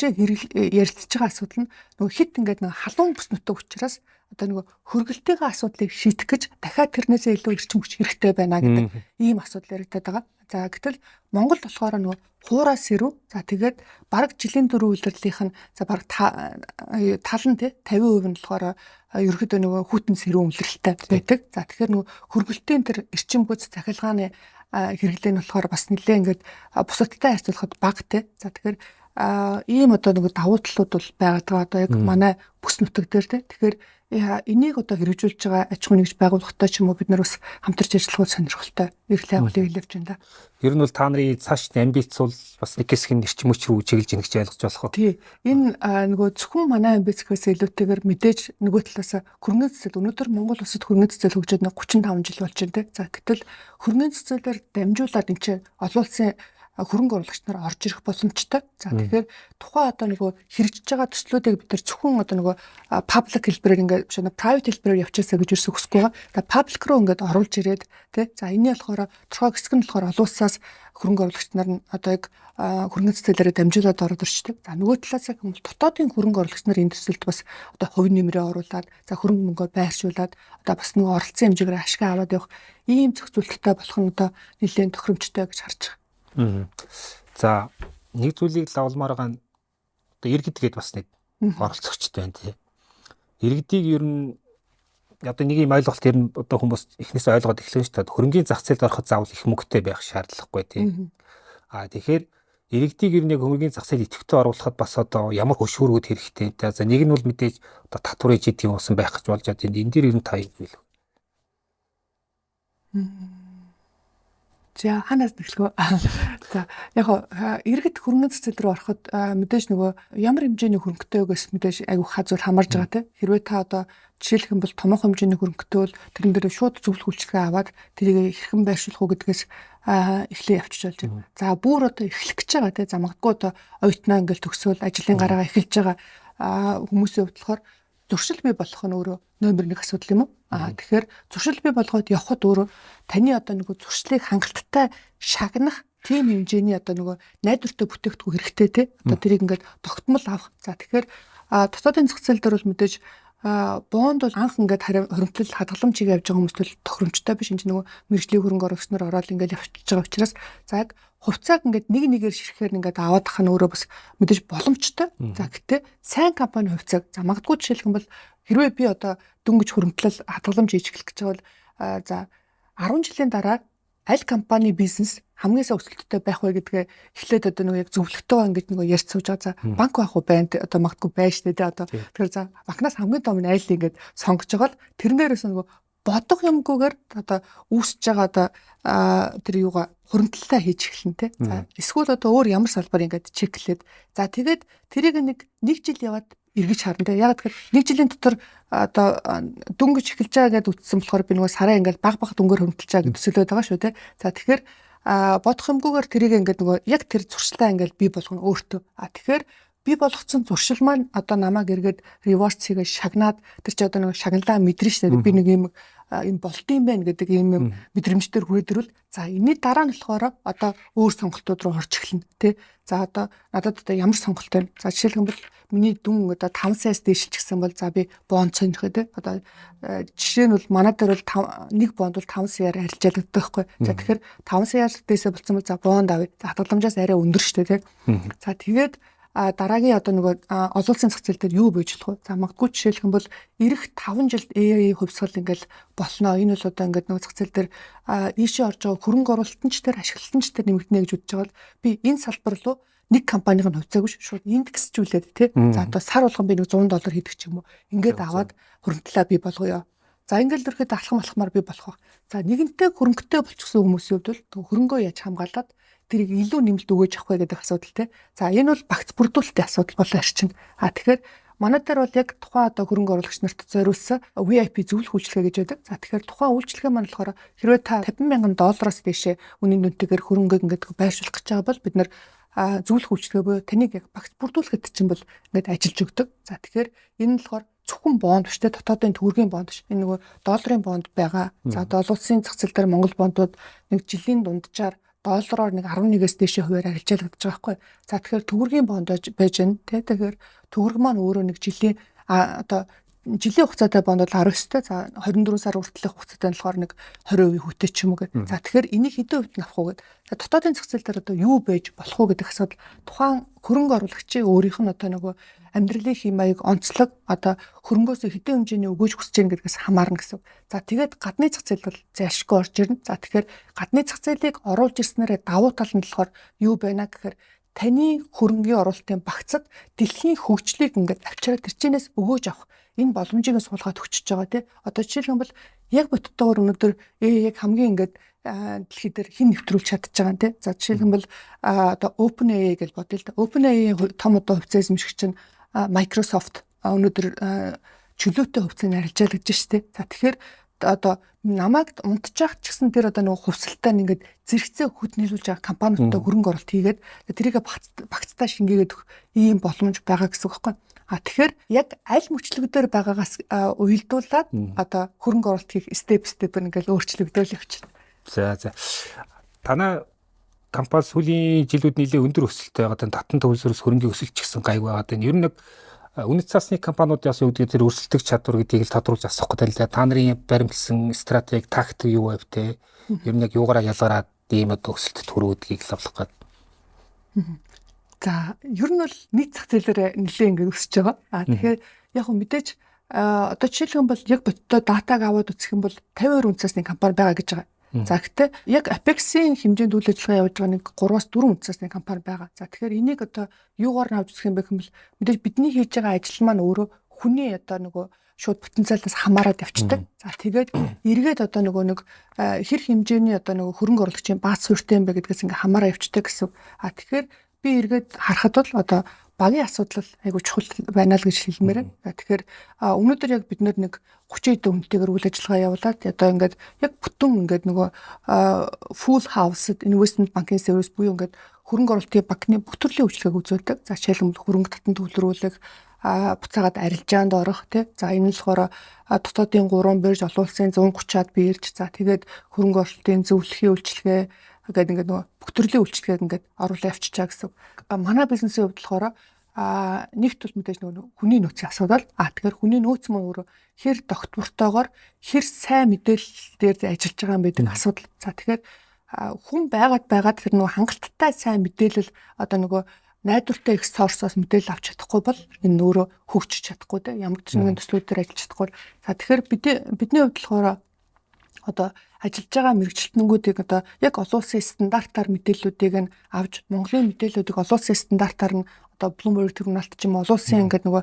ярилцж байгаа асуудал нь нөгөө хит ингээд нэг халуун бүс нутаг учраас одоо нөгөө хөргөлтийнхөө асуудлыг шийдэх гэж дахиад тэрнээсээ илүү эрчим хүч хэрэгтэй байна гэдэг ийм асуудал яригдаад байгаа. За гэтэл Монгол болохоор нөгөө хуураас ирүү. За тэгээд бараг жилийн дөрөв үйлрэлийнх нь за бараг тал нь тий 50% нь болохоор ерөөдөө нөгөө хүүтэн сэрүүн үйлрэлтэй байдаг. За тэгэхээр нөгөө хөргөлтийн тэр эрчим хүч захилгааны хэрэглээ нь болохоор бас нэлээ ингээд бусадтай харьцуулахад бага тий. За тэгэхээр ийм одоо нэг давуу талууд бол байгаад байгаа. Одоо яг манай бүс нутаг дээр тий. Тэгэхээр энийг одоо хэрэгжүүлж байгаа аж ахуйн нэгж байгууллагатай ч юм уу бид нар бас хамтарч ажиллах сонирхолтой эрхлээ агуулгыг хэлж байна да. Ер нь бол та нарын цаашдын амбиц бол бас нэг хэсэг нь эрчим хүч рүү чиглэж ийн гэж ойлгож болох уу? Тий. Энэ нөгөө зөвхөн манай амбицээс илүүтэйгээр мэдээж нөгөө талаас хөрөнгөний цэцэл өнөөдөр Монгол улсад хөрөнгөний цэцэл хөгжөөд 35 жил болж байна тий. За гэтэл хөрөнгөний цэцэлээр дамжуулаад энэ чинь олон улсын хөрөнгө оруулагч нар орж ирэх боломжтой. За тэгэхээр тухайн одоо нөгөө хэрэгжиж байгаа төслүүдийг бид нар зөвхөн одоо нөгөө паблик хэлбэрээр ингээд биш private хэлбэрээр явчихсаа гэж юусэн хүсэхгүй байгаа. За паблик руу ингээд оруулж ирээд тий. За энэ болохоор тухайн хэсэг нь болохоор олон улсаас хөрөнгө оруулагч нар нь одоо яг хөрөнгө цэцэлээрээ дамжуулаад ороод ирчдэг. За нөгөө талаас яг дотоодын хөрөнгө оруулагч нар энэ төсөлд бас одоо хувь нэмрээ оруулаад за хөрөнгө мөнгөө байршуулад одоо бас нөгөө оролцсон хэмжээгээр ашиг аваад явах ийм зохицуулттай болох нь одоо нэлээд тохиромжтой гэж харж байгаа. За нэг зүйлийг лавлмаар байгаа нь одоо иргэд гээд бас нэг оролцогчтой байна тий. Иргэдийг ер нь одоо нэг юм ойлголт ер нь одоо хүмүүс эхнээсээ ойлгоод эхлэн шүү дээ. Хөрөнгөний зах зээлд ороход заавал их мөнгөтэй байх шаардлагагүй тий. Тэгэхээр иргэдийг ер нь яг хөрөнгөний зах зээл идэвхтэй оруулахад бас одоо ямар хөшүүргүүд хэрэгтэй. За нэг нь бол мэдээж одоо татвар ээж идэх юм усан байх гэж болж байгаа. Энэ дээр ер нь та юу хэлэх вэ? За ханаас нэглэхөө. За яг иргэд хөрөнгөний цэцэл рүү ороход мэдээж нөгөө ямар хэмжээний хөрөнгөтэй байгаас мэдээж айгүй хазуул хамаарж байгаа те. Хэрвээ та одоо жишээлх юм бол томоохон хэмжээний хөрөнгөтэй бол тэрэн дээр шууд зөвлөх үйлчилгээ аваад тэрийг хэрхэн байршуулах уу гэдгээс эхлээ явчих болж байна. За бүр одоо эхлэх гэж байгаа те. За магадгүй одоо оюутнаа ингээл төгсөөл ажлын гараагаа эхэлж байгаа хүмүүсийн хувьд болохоор зуршил бий болох нь өөрөө номер 1 асуудал юм уу? Тэгэхээр зуршил бий болгоод явхад өөрөө таны одоо нөгөө зуршлыг хангалттай шагнах тийм хэмжээний одоо нөгөө найдвартай бүтээгдэхүүн хэрэгтэй те. Одоо тэрийг ингээд тогтмол авах. За тэгэхээр дотоодын зах зээл дээр бол мэдээж бонд бол анх ингээд хоримтлал хадгаламжийг явж байгаа хүмүүст бол тохиромжтой биш. Энд нөгөө мэрэгжлийн хөрөнгө оруулагч нар ороод ингээд явчихж байгаа учраас за яг хувьцааг ингээд нэг нэгээр ширхэхээр ингээд аваад ах нь өөрөө бас мэдээж боломжтой. За гэтээ сайн компани хувьцааг за магадгүй жишээлх юм бол хэрвээ би одоо дөнгөж хөрөнгөлөл хадгаламж хийж эхлэх гэж байгаа бол за 10 жилийн дараа аль компани бизнес хамгийн сайн өсөлттэй байх вэ гэдгээ эхлээд одоо нөгөө яг зөвлөгтөөгөө ингэж нөгөө ярьж сууж байгаа. За банк байх уу байна одоо магадгүй байж тээ одоо тэгэхээр за банкнаас хамгийн том нь айл ингэж сонгож байгаа л тэрнээрээс нөгөө бодох юмгүйгээр одоо үүсэж байгаа одоо тэр юугаа хөрөнгөлөлтөө хийж эхэлнэ те. За эсвэл одоо өөр ямар салбар ингэж чеклээд за тэгээд тэрийг нэг жил яваад эргэж харна те. Яг тэгэхээр нэг жилийн дотор одоо дөнгөж эхэлж байгаа гэдээ үтсэн болохоор би нөгөө сараа ингээл баг дөнгөөр хөрөнгөлж байгаа гэж төсөөлөд байгаа шүү те. За тэгэхээр бодох юмгүйгээр тэрийг ингээд нөгөө яг тэр зуршлаа ингээд бий болгоно өөртөө. Тэгэхээр би болгоцсон зуршил маань одоо намайг эргээд rewards хийгээ шагнаад тэр чи одоо нэг шагналаа мэдрэн штэ би нэг юм болд юм байна гэдэг юм мэдрэмжээр хүрээд ирвэл за энэний дараа нь болохоор одоо өөр сонголтууд руу орж эхэлнэ тий. За одоо надад одоо ямар сонголт байна? За жишээлбэл миний дүн одоо 5 саяас дээшилж гисэн бол за би бонд сонирхоо тий. Одоо жишээ нь бол манай дээр бол нэг бонд бол 5 саяар арилжаалагддаг байхгүй. За тэгэхээр 5 саяар дээшээ болцсон бол за бонд авъя. За хадгаламжаас арай өндөр штэ тий. За тэгээд дараагийн одоо нөгөө олон улсын зах зээл дээр юу бийж болох вэ? За магадгүй жишээлх юм бол ирэх 5 жилд AI хувьсгал ингээл болно. Энэ бол одоо ингээд нөгөө зах зээл дээр ийшээ орж байгаа хөрөнгө оруулалтанч дээр ашиглалтанч дээр нэмэгдэнэ гэж үзэж байгаа бол би энэ салбар руу нэг компаниг нь хувьцаагүй шууд индексжүүлээд тий. За одоо сар болгон би нэг $100 хийдэг ч юм уу. Ингээд аваад хөрөнгөлөө бий болгоё. За ингээл дөрөхэд алхамаар бий болох. За нэгэнтээ хөрөнгөтэй болчихсон хүмүүсийн хувьд бол хөрөнгөө яаж хамгаалаад тэрийг илүү нэмэлт өгөөж авах вэ гэдэг асуудал те. За энэ бол багц бүрдүүлэлтийн асуудал болоо арчин. Тэгэхээр манай дээр бол яг тухайн одоо хөрөнгө оруулагч нарт зориулсан VIP зөвлөх үйлчилгээ гэж байдаг. За тэгэхээр тухайн үйлчилгээ маань болохоор хэрвээ та $50,000 дээшээ үнийн дүнтэйгээр хөрөнгөийг ингээд байршуулах гэж байгаа бол бид нар зөвлөх үйлчилгээ буюу таныг яг багц бүрдүүлэхэд чинь бол ингээд ажиллаж өгдөг. За тэгэхээр энэ нь болохоор зөвхөн бонд биш те дотоодын төгрөгийн бонд биш. Энэ нөгөө долларын бонд байгаа. За одоо олон улсын зах зээл дээр Монгол бондууд нэг жилийн дунджаар доллараар нэг 11-ээс дээшээ хувиар арилжаалагдаж байгаа байхгүй. За тэгэхээр төгрөгийн бонд байж байна тий. Тэгэхээр төгрөг маань өөрөө нэг жилийн одоо жилийн хугацаатай бонд бол 19-тэй. За 24 сар хүртэлх хугацаатай нь болохоор нэг 20% хүтээ ч юм уу гэдэг. За тэгэхээр энийг хэдэн хувьд нь авах уу гэдэг. Дотоодын зах зээл дээр одоо юу байж болох уу гэдэг асуудал тухайн хөрөнгө оруулагчийн өөрийнх нь одоо нөгөө амьдралын хэм маяг онцлог одоо хөрөнгөөсөө хэдэн хэмжээний өгөөж хүсэж байгаа гэдгээс хамаарна гэсэн. За тэгээд гадны зах зээл бол зайлшгүй орж ирнэ. За тэгэхээр гадны зах зээлийг оруулж ирснээрээ давуу тал нь болохоор юу байна гэхээр таны хөрөнгөний оруулалтын багцад дэлхийн хөгжлийг ингээд авчираад тэрчнээс өгөөж авах энэ боломжийг суулгаад өгчөж байгаа тий. Одоо жишээлбэл яг бодтойгоор өнөөдөр яг хамгийн ингээд дэлхий дээр хэн нэвтрүүлж чадчих байгаа юм тий. За жишээлбэл одоо OpenAI гэж бодъё л да. OpenAI том одоо хувьцаа эзэмшигч чинь Microsoft өнөөдөр чөлөөтэй хувьцааг арилжаалагж штэ. За тэгэхээр одоо намайг унтчих ч гэсэн тэр одоо нөгөө хувьсалтай ингээд зэрэгцээ хөт нийлүүлж байгаа компаниудтай хөрөнгө оруулалт хийгээд тэрийг багцтай шингээгээд өгөх ийм боломж байгаа гэсэн үг байхгүй. Тэгэхээр яг аль мөчлөгдөр байгаагаас уялдуулаад одоо хөрөнгө оруулалт хийх степ ингээд өөрчлөгдөөл явчихна. За. Танай компани сүүлийн жилүүд нэлээд өндөр өсөлттэй байгаа. Татан төвлөрөөс хөрөнгөний өсөлт ч гэсэн гайг байгаа. Ер нь нэг үнэт цасны компаниудаас юу гэдэг тэр өрсөлдөх чадвар гэдгийг л тодруулж асуух гэдэг л та нарын баримтлсан стратеги тактик юу вэ те? Ер нь яг юугаараа ялгараад ийм одоо өсөлтөд хүрэх гэдгийг л авлах гэдэг. За ер нь бол нийт зах зээлээр нэлээд ингээд өсөж байгаа. Тэгэхээр яг хөө мэдээж одоо жишээлбэл яг бодтой датаг аваад үзэх юм бол 52 үндэсний компани байгаа гэж байгаа. За гэхдээ яг Apex-ийн хэмжээнд үйл ажиллагаа явуулж байгаа нэг 3-4 үндэсний компани байгаа. За тэгэхээр энийг одоо юугаар авч үзэх юм бэ гэвэл мэдээж бидний хийж байгаа ажил маань өөрөө хүний одоо нөгөө шууд потенциалаас хамаарат явцдаг. За тэгээд эргээд одоо нөгөө нэг хэр хэмжээний одоо нөгөө хөрөнгө оруулагчийн бааз суурьтай юм бэ гэдгээс ингээ хамаараа явцдаг гэсэн. Тэгэхээр би эргээд харахад бол одоо багийн асуудал айгуу чухал байна л гэж хэлмээр байна. Тэгэхээр өнөөдөр яг бид нэг 30 хүнтэйгээр үйл ажиллагаа явуулаад одоо ингээд яг бүтэн ингээд нөгөө full house investment banking service буюу ингээд хөрөнгө оруулалтын банкны бүх төрлийн үйлчилгээг үзүүлдэг. За жишээлбэл хөрөнгө татан төвлөрүүлэх, буцаагаад арилжаанд орох тий. За энэ нь болохоор дотоодын 3 бирж, олон улсын 130-аад бирж, за тэгээд хөрөнгө оруулалтын зөвлөхийн үйлчилгээ гэдэг ингээд нөгөө бүх төрлийн үйлчилгээг ингээд оруулаа явчихаа гэсэн. Манай бизнесийн хувьд болохоор нэгт бол мэдээж нөгөө хүний нөөцийн асуудал. Тэгэхээр хүний нөөц маань өөрөө хэр доктортойгоор хэр сайн мэдээлэл дээр ажиллаж байгаа юм байдаг асуудал. За тэгэхээр хүн байгаад тэр нөгөө хангалттай сайн мэдээлэл одоо нөгөө найдвартай их сорсоос мэдээлэл авч чадахгүй бол энэ өөрөө хөгжиж чадахгүй те ямар ч нэгэн төслүүдээр ажиллаж чадахгүй. За тэгэхээр бидний хувьд болохоор одоо ажиллаж байгаа мэрэгчлэтнүүд одоо яг олон улсын стандартаар мэдээллүүдийг нь авч Монголын мэдээллүүдийг олон улсын стандартаар нь одоо Bloomberg Terminal-т ч юм олон улсын ингээд нөгөө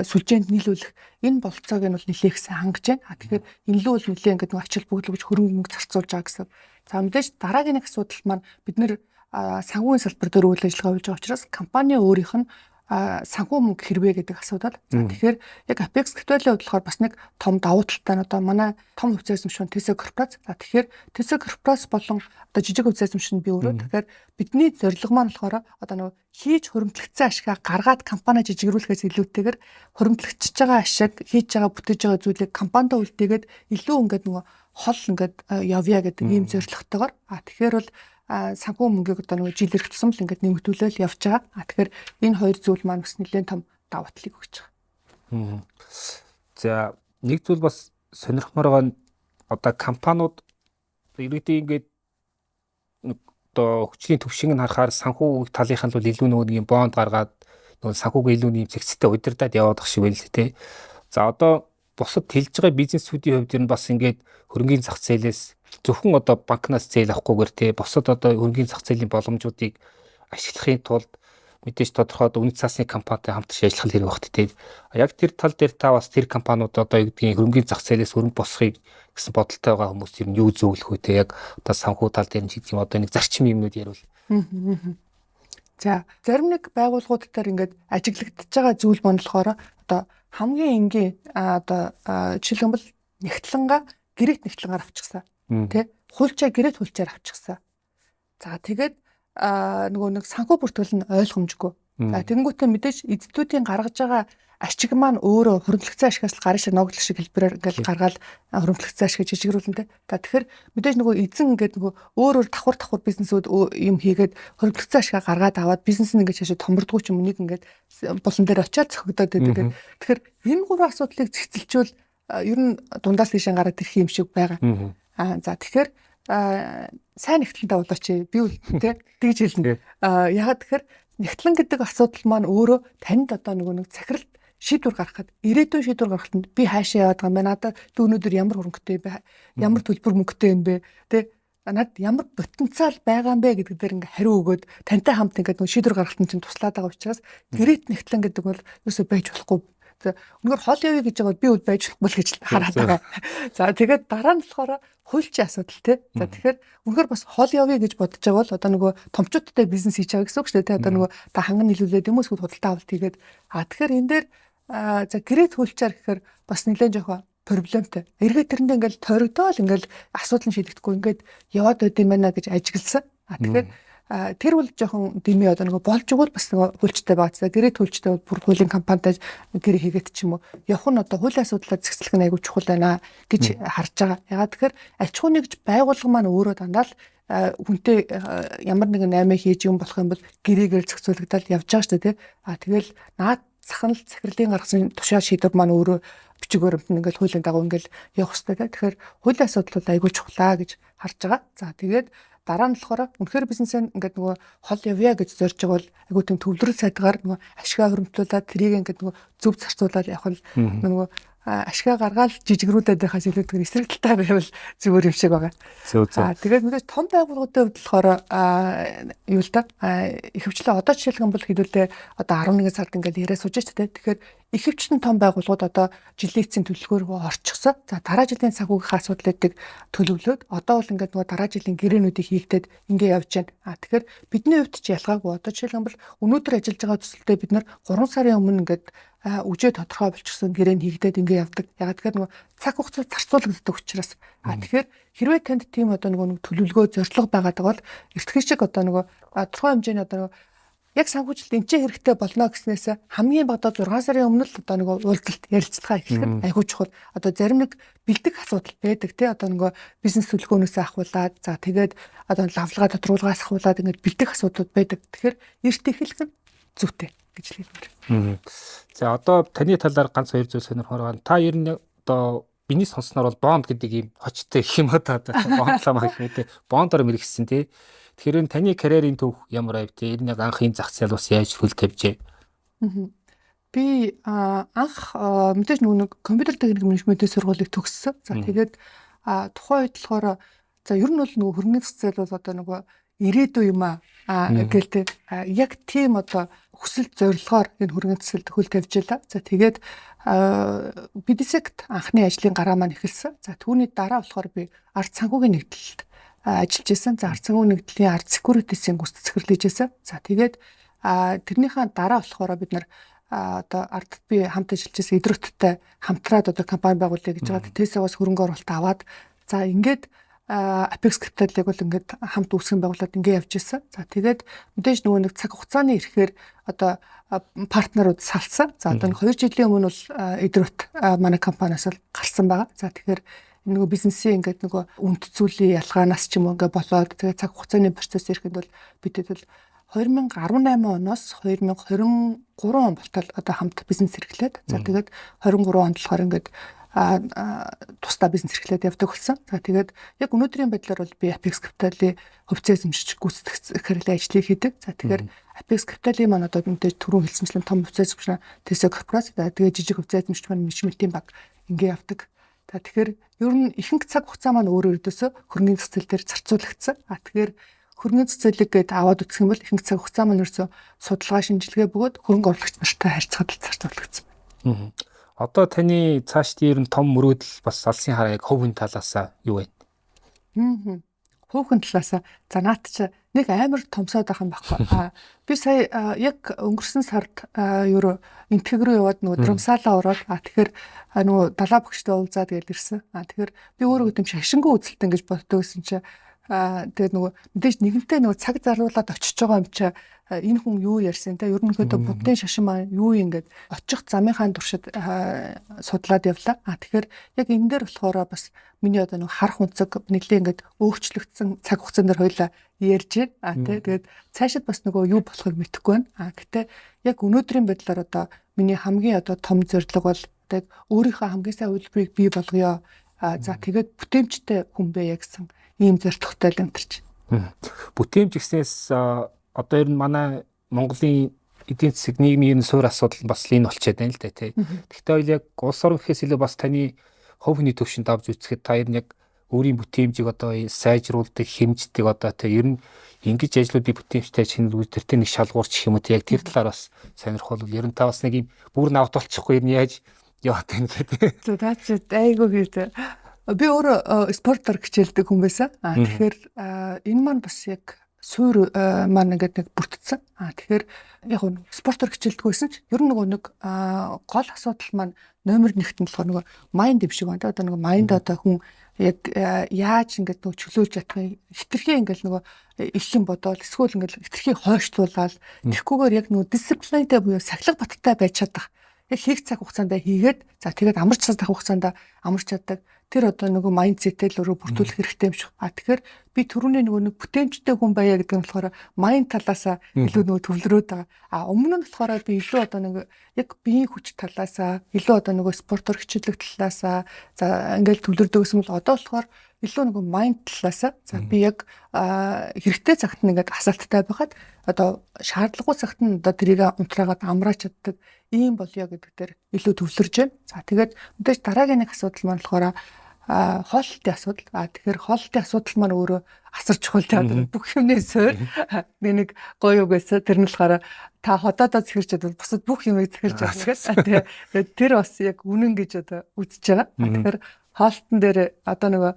сүлжээнд нийлүүлэх энэ болцоог нь бол нэлээд ихсэн хангаж байна. Тэгэхээр энэ л бол нэлээд ингээд нөгөө ачаал бүгд хөрөнгө зарцуулж байгаа гэсэн. За мэдээж дараагийн нэг асуудал маань бид нэр санхүүгийн салбар дээр үйл ажиллагаа хийж байгаа учраас компани өөрийнх нь санхүү мөнгө хэрвээ гэдэг асуудал. За тэгэхээр яг Apex Capital-ийн хувьд болохоор бас нэг том давуу талтай нь одоо манай том хувьцаа эзэмшин Tesla корпорац. За тэгэхээр Tesla корпорац болон одоо жижиг хувьцаа эзэмшин би өөрөө тэгэхээр бидний зорилго маань болохоор одоо нөгөө хийж хуримтлагдсан ашгаа гаргаад компани жижигрүүлэхээс илүүтэйгээр хуримтлагдчихж байгаа ашиг хийж байгаа бүтээж байгаа зүйлийг компанид үлдээгээд илүү ингээд нөгөө хол ингээд явъя гэдэг ийм зорилготойгоор тэгэхээр бол санхүү мөнгийг одоо нөгөө жил ирэх тусам л ингээд нэмэгдүүлэл явж байгаа. Тэгэхээр энэ хоёр зүйл маань бас нэлээд том давуу талыг өгч байгаа. За нэг зүйл бас сонирхмоор байгаа нь одоо компаниуд иргэдийн ингээд одоо хүчний төвшинг нь харахаар санхүү талынх нь бол илүү нөгөө нэг юм бонд гаргаад нөгөө санхүүгээ илүү нэм зэгцтэй удирдаад яваад ах шиг байл л тээ. За одоо бусад хэлж байгаа бизнесүүдийн хувьд ер нь бас ингээд хөрөнгөний зах зээлээс зөвхөн одоо банкнаас зээл авахгүйгээр те бусад одоо хөрөнгөний зах зээлийн боломжуудыг ашиглахын тулд мэдээж тодорхой үнэт цаасны компанитай хамтарч ажиллах хэрэг багт те. Яг тэр тал дээр та бас тэр компаниуд одоо юу гэдгийг хөрөнгөний зах зээлээс хөрөнгө босхийг гэсэн бодолтой байгаа хүмүүс ер нь юу зөвлөх вэ те. Яг одоо санхүү тал дээр нь гэдэг юм одоо нэг зарчим юмнууд ярил. За зарим нэг байгууллагууд дээр ингээд ажиглагдчихж байгаа зүйл болохоор одоо хамгийн энгийн одоо жишээлбэл нэгтлэнга гэрээт нэгтлэнгаар авчихсан тий хуульчаа гэрээт хуульчаар авчихсан. За тэгээд нөгөө нэг санхүү бүртгэл нь ойлгомжгүй. За тэгэнгүүтээ мэдээж эзэдүүдийн гаргаж байгаа ашиг маань өөрөө хөрөнгөлөгцөө ашигаас л гарын шиг ногдлох шиг хэлбэрээр ингээл гаргаад хөрөнгөлөгцөө ашиг жижигрүүлэнтэй. Тэгэхээр мэдээж нөгөө эзэн ингээд нөгөө өөр давхар бизнесүүд юм хийгээд хөрөнгөлөгцөө ашигаа гаргаад аваад бизнес нь ингээд шашаа томордгоо ч юм нэг ингээд булан дээр очиад цогдоод байдаг. Тэгэхээр энэ гурван асуудлыг зэгцэлжүүл ер нь дундаас тийшээ гараад ирэх юм шиг байгаа. За тэгэхээр сайн нэгтлэнтэй болооч би үл тэ тэгж хэлнэ. Ягаад тэгэхээр нэгтлэн гэдэг асуудал маань өөрөө танд одоо нэг захирал шийдвэр гаргахад ирээдүйн шийдвэр гаргахад би хаашаа яваад байгаа юм бэ? Надад өнөөдөр ямар хөрөнгөтэй бэ? Ямар төлбөр мөнгөтэй юм бэ? Тэ надад ямар потенциал байгаа юм бэ гэдэг дээр ингээ хариу өгөөд тантай хамт ингээ шийдвэр гаргахад чинь туслаад байгаа учраас гэрээт нэгтлэн гэдэг бол юусоо байж болохгүй. Өнөөр хол явъя гэж байгаа би үл байж болохгүй гэж хараад байгаа. За тэгээд дараа нь болохоор хуульчийн асуудал тий. За тэгэхээр өнөөр бас хол явъя гэж бодож байгаа бол одоо нөгөө томчуудтай бизнес хийж байгаа гэсэн үг шүү дээ тий. Одоо нөгөө та ханган нийлүүлээд юм уу эсвэл худалдаа авалт хийгээд тэгэхээр энэ дээр за гэрээт хуульчаар гэхээр бас нэлээд жоохон проблемтэй. Эргээд тэрэндээ ингээл тойрогдоол ингээл асуудал нь шийдэгдэхгүй ингээд яваад байд юм байна гэж ажигласан. Тэгэхээр тэр бол жоохон дэмий одоо нөгөө болж игэл бас нөгөө хуульчтай байгаа. Гэрээт хуульчтай бол бүр хуулийн компанитай гэрээ хийгээд ч юм уу явах нь одоо хуулийн асуудлаа зэгцлэх нь айгүй чухал байна гэж харж байгаа. Ягаад тэгэхээр альч хуу нэгж байгууллага маань өөрөө дандаа л хүнтэй ямар нэгэн аймаа хийж юм болох юм бол гэрээгээр зохицуулагдаад явж байгаа шүү дээ. Тэгэл наад заханал захирлын гаргасан тушаа шийдвэр маань өөрөө бичгээр ингээл хуулийн дагуу ингээл явах хэрэгтэй. Тэгэхээр хуулийн асуудал бол айгүй чухлаа гэж харж байгаа. За тэгээд дараа нь болохоор үнэхээр бизнесээ ингээд нөгөө хол явъя гэж зорж байгаа бол айгүй тийм төвлөрөл сайтгаар нөгөө ашгаа хөрөмтлүүлээд тэрийг ингээд нөгөө зөв зарцуулаад явах нь нөгөө ашгаа гаргаад жижигрүүлээд байхаас илүүтэйгээр эсрэг талтай байвал зүгээр юм шиг байгаа. Тэгээд мэдээж том байгууллагуудын хувьд болохоор юу л да ихэвчлэн одоо жишээлхэн бол хэдүүлээ одоо 11 сард ингээд яриа сууж байгаа тийм. Тэгэхээр ихэвчлэн том байгууллагууд одоо жилийн эцсийн төлөвлөгөөр орчихсон. За дараа жилийн санхүүгийн асуудлуудыг төлөвлөөд одоо бол ингээд нөгөө дараа жилийн гэрээнүүдийг хийгдээд ингээд явж байна. Тэгэхээр бидний хувьд ч ялгаагүй одоо жишээлхэн бол өнөөдөр ажиллаж байгаа төсөлдөө бид нар 3 сарын өмнө ингээд үжээ тодорхой болчихсон гэрээнд хийгдээд ингээд явдаг. Ягаад гэхээр нөгөө цаг хугацаа зарцуулагддаг учраас. Тэгэхээр хэрвээ танд тийм одоо нөгөө төлөвлөгөө зорилго байгаад байгаа бол эртхэн шиг одоо нөгөө тодорхой хэмжээний одоо яг санхүүжилт энэ ч хэрэгтэй болно гэснээс хамгийн бага 6 сарын өмнө л одоо нөгөө уулзалт ярилцлага эхлэх айгүй чухал. Одоо зарим нэг бэлдэх асуудал байдаг тий одоо нөгөө бизнес төлөвлөгөөнөөс ахуулаад за тэгээд одоо лавлгаа тодруулгаас ахуулаад ингээд бэлдэх асуудлууд байдаг. Тэгэхээр эрт эхлэх нь зүйтэй гэж хэлмээр. За одоо таны талаар ганц хоёр зүйл сонирхоор байна. Та ер нь одоо биний сонсноор бол бонд гэдэг ийм хочтой гэх юм одоо бондлаа гэх юм те бондоор мэрэгсэн тий. Тэгэхээр таны карьерийн төв ямар байв те? Ер нь яг анхын зах зээл бас яаж хөл тавьжээ? Би анх мэдээж нэг компьютер техник менежментийн сургуулийг төгссөн. За тэгээд тухайн үед болохоор за ер нь бол нөгөө хөрөнгөний зах зээл бол одоо нөгөө ирээдүй юм гэлтэй яг тийм одоо хүсэл зорилгоор энэ хөрөнгөний зах зээлд хөл тавьж байлаа. За тэгээд BDSect анхны ажлын гараа маань эхэлсэн. За түүний дараа болохоор би ард санхүүгийн нэгдэлд ажиллаж байсан. За ард санхүүгийн нэгдлийн ард security-ийн гүйцэтгэл хийж байсан. За тэгээд тэрнийхээ дараа болохоор бид нар одоо ард би хамт ажиллаж байсан Идруттай хамтраад одоо компани байгуулъя гэж байгаа. Тэсээс хөрөнгө оруулалт аваад за ингээд Apex Capital-ыг бол ингээд хамт үүсгэн байгуулад ингээд явж ирсэн. За тэгээд мэдээж нөгөө нэг цаг хугацааны ирэхээр одоо партнерууд салсан. За одоо 2 жилийн өмнө бол Идрут манай компаниас л гарсан байгаа. За тэгэхээр нөгөө бизнесийн ингээд нөгөө үнд цэцүүлийн ялгаанаас ч юм уу ингээд болоод тэгээд цаг хугацааны процесс ирэхэд бол бидэд бол 2018 оноос 2023 он болтол одоо хамт бизнес эрхлээд за тэгээд 23 онд болохоор ингээд тусдаа бизнес эрхлээд явдаг болсон. За тэгээд яг өнөөдрийн байдлаар бол би Apex Capital-ийн хөвцөө эзэмшиж гүйцэтгэх хэрэглээ ажлыг хийдэг. За тэгэхээр Apex Capital-ийн маань одоо мэдээж түрүү хэлсэнчлэн том хөвцөө эзэмшнэ Tesla корпорац тэгээд жижиг хөвцөө эзэмшиж маань менежментийн баг ингээ явдаг. За тэгэхээр ер нь ихэнх цаг хугацаа маань өөрөө ердөөсө хөрөнгөний зохицол дээр зарцуулагдсан. Тэгэхээр хөрөнгөний зохицолыг гээд аваад үзэх юм бол ихэнх цаг хугацаа маань ерөөсө судалгаа шинжилгээ бөгөөд хөрөнгө оруулагч нартай харьцахад зарцуулагдсан. Одоо таны цаашдын ер нь том мөрөөдөл бас алсын хараа яг хувийн талаас юу вэ? Хувийн талаас за наад чи нэг амар томсоод байх юм байхгүй. Би сая яг өнгөрсөн сард энтэг рүү яваад нөгөө Драмсалаа ороод тэгэхээр нөгөө далаа багштай уулзаад тэгээд ирсэн. Тэгэхээр би өөрөө гэдэм шашингүй үзэлтэн гэж боддог гэсэн чи тэгээд нөгөө мэдээж нэгэнтээ нөгөө цаг зарвуулаад очиж байгаа юм чи энэ хүн юу ярьсан те ерөнхийдөө буддын шашин маань юу ингээд очих замынхаа туршид судлаад явлаа. Тэгэхээр яг энэ дээр болохоор бас миний одоо нэг харах үнцэг нэглээ ингээд өөрчлөгдсөн цаг хугацаан дээр хоёлаа ярьж байна. Тэгээд цаашид бас нөгөө юу болохыг мэдэхгүй байна. Гэтэ яг өнөөдрийн байдлаар одоо миний хамгийн одоо том зорилго бол одоо өөрийнхөө хамгийн сайн үйлдвэрийг бий болгоё. За тэгээд бүтээмжтэй хүн бэ гэсэн ийм зорилготой л амтарч. Бүтээмж гэснээс одоо ер нь манай Монголын эдийн засаг нийгмийн суурь асуудал бас энэ болчиход байна л да тий. Гэхдээ хоёул яг улс орон гэхээс илүү бас таны хувь хүний төвшөнд авч үзэхэд та ер нь яг өөрийн бүтээмжийг одоо сайжруулдаг, хэмждэг одоо тий ер нь ингэж ажлуудыг бүтээмжтэй шинжилж тэртээ нэг шалгуурч гэх юм уу тий яг тэр талаар бас сонирхол бол ер нь та бас нэг юм бүр навд болчихгүй ер нь яаж яваад байна гэдэг. За таа чи айгуу гэдэг. Би өөрөө спортоор хичээлдэг хүн байсан. Тэгэхээр энэ маань бас яг суур маань ингээд нэг бүрдсэн. Тэгэхээр яг нь спортоор хичээлдэг байсан ч ер нь нөгөө нэг гол асуудал маань номер 1-т нь болохоор нөгөө майнд юм шиг байна. Одоо нөгөө майнд одоо хүн яг яаж ингээд нөгөө чөлөөлж чадах хитрхи ингээд нөгөө их юм бодоол эсвэл ингээд хитрхи хойшлуулаад тэгхгүйгээр яг нөгөө дисциплинтэй буюу сахилга баттай байж чадах. Яг хийх цаг хугацаанд хийгээд за тэгээд амарч чадах хугацаанд амарч чаддаг. Тэр одоо нөгөө майндсетэл өөрөө бүртгүүлэх хэрэгтэй юм шиг. Тэгэхээр би түрүүний нөгөө нэг бүтээмжтэй хүн байя гэдэг нь болохоор майнд талаас илүү нөгөө төвлөрөөд байгаа. Өмнө нь болохоор би илүү одоо нэг яг биеийн хүч талаас илүү одоо нөгөө спортоор хичээлэх талаас за ингээл төвлөрдөг гэсэн бол одоо болохоор илүү нөгөө майнд талаас за би яг хэрэгтэй цагт нь ингээд асаалттай байхад одоо шаардлагагүй цагт нь одоо тэрийг унтраагаад амраач чаддаг ийм болё гэдэг дээр илүү төвлөрж байна. За тэгээд мэдээж дараагийн нэг асуудал маань болохоор хоолтын асуудал. Тэгэхээр хоолтын асуудал маань өөрөө асар чухал байдаг. Бүх юмний суур нэг гоё үг байсан. Тэр нь болохоор та ходоодоо зэхэрч чадвал бусад бүх юмыг зэхэрч чаддаг. Тэгээд тэр бас яг үнэн гэж одоо үзэж байгаа. Тэгэхээр хоолтон дээр одоо нөгөө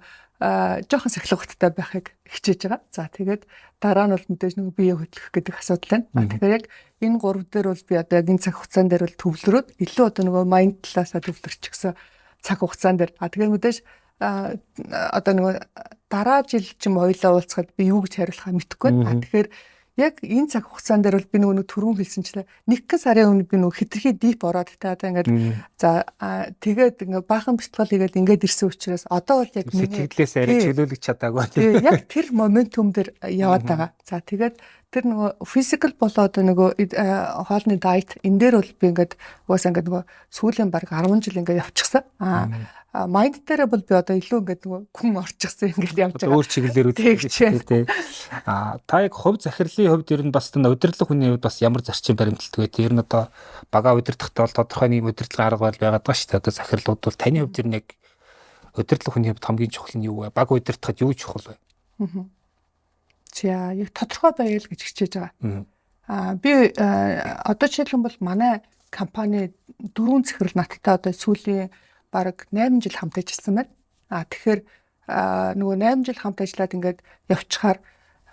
жоохон сахилгаттай байхыг хичээж байгаа. За тэгээд дараа нь бол мэдээж нөгөө бие хөдлөх гэдэг асуудал байна. Тэгэхээр яг энэ гурав дээр бол би одоо яг энэ цаг хугацаан дээр бол төвлөрөөд илүү одоо нөгөө майнд талаасаа төвлөрч гисэн цаг хугацаан дээр. Тэгэхээр мэдээж одоо нөгөө дараа жил ч юм ойлоо уулзахад би юу гэж хариулахаа мэдэхгүй байна. Тэгэхээр яг энэ цаг хугацаан дээр бол би нөгөө түрүүн хэлсэнчлээ нэг сарын өмнө би нөгөө хитрхи дип ороод та одоо ингээд за тэгээд ингээд баахан бэлтгэл хийгээд ингээд ирсэн учраас одоо бол яг миний сэтгэлээс арай чөлөөлөж чадаагүй. Тийм яг тэр моментум дээр яваад байгаа. За тэгээд тэр нөгөө физикал болоо одоо нөгөө хоолны дайет энэ дээр бол би ингээд угаасаа ингээд нөгөө сүүлийн баг 10 жил ингээд явчихсан. Майнд дээр бол би одоо илүү ингээд нөгөө хүн орчихсан ингээд явж байгаа. Өөр чиглэлээр үздэг тий. Та яг хувь захирлын хувьд ер нь бас удирдлага хүний хувьд бас ямар зарчим баримталдаг вэ? Ер нь одоо бага удирдахдаа бол тодорхой нэг удирдлага арга барил байгаад байгаа шүү дээ. Одоо захирлууд бол таны хувьд ер нь яг удирдлага хүний хувьд хамгийн чухал нь юу вэ? Бага удирдахад юу чухал вэ? За яг тодорхой байл гэж хичээж байгаа. Би одоо жишээлбэл манай компани 4 захирал надтай одоо сүүлийн бараг 8 жил хамт ажилласан байна. Тэгэхээр нөгөө 8 жил хамт ажиллаад ингээд явчихаар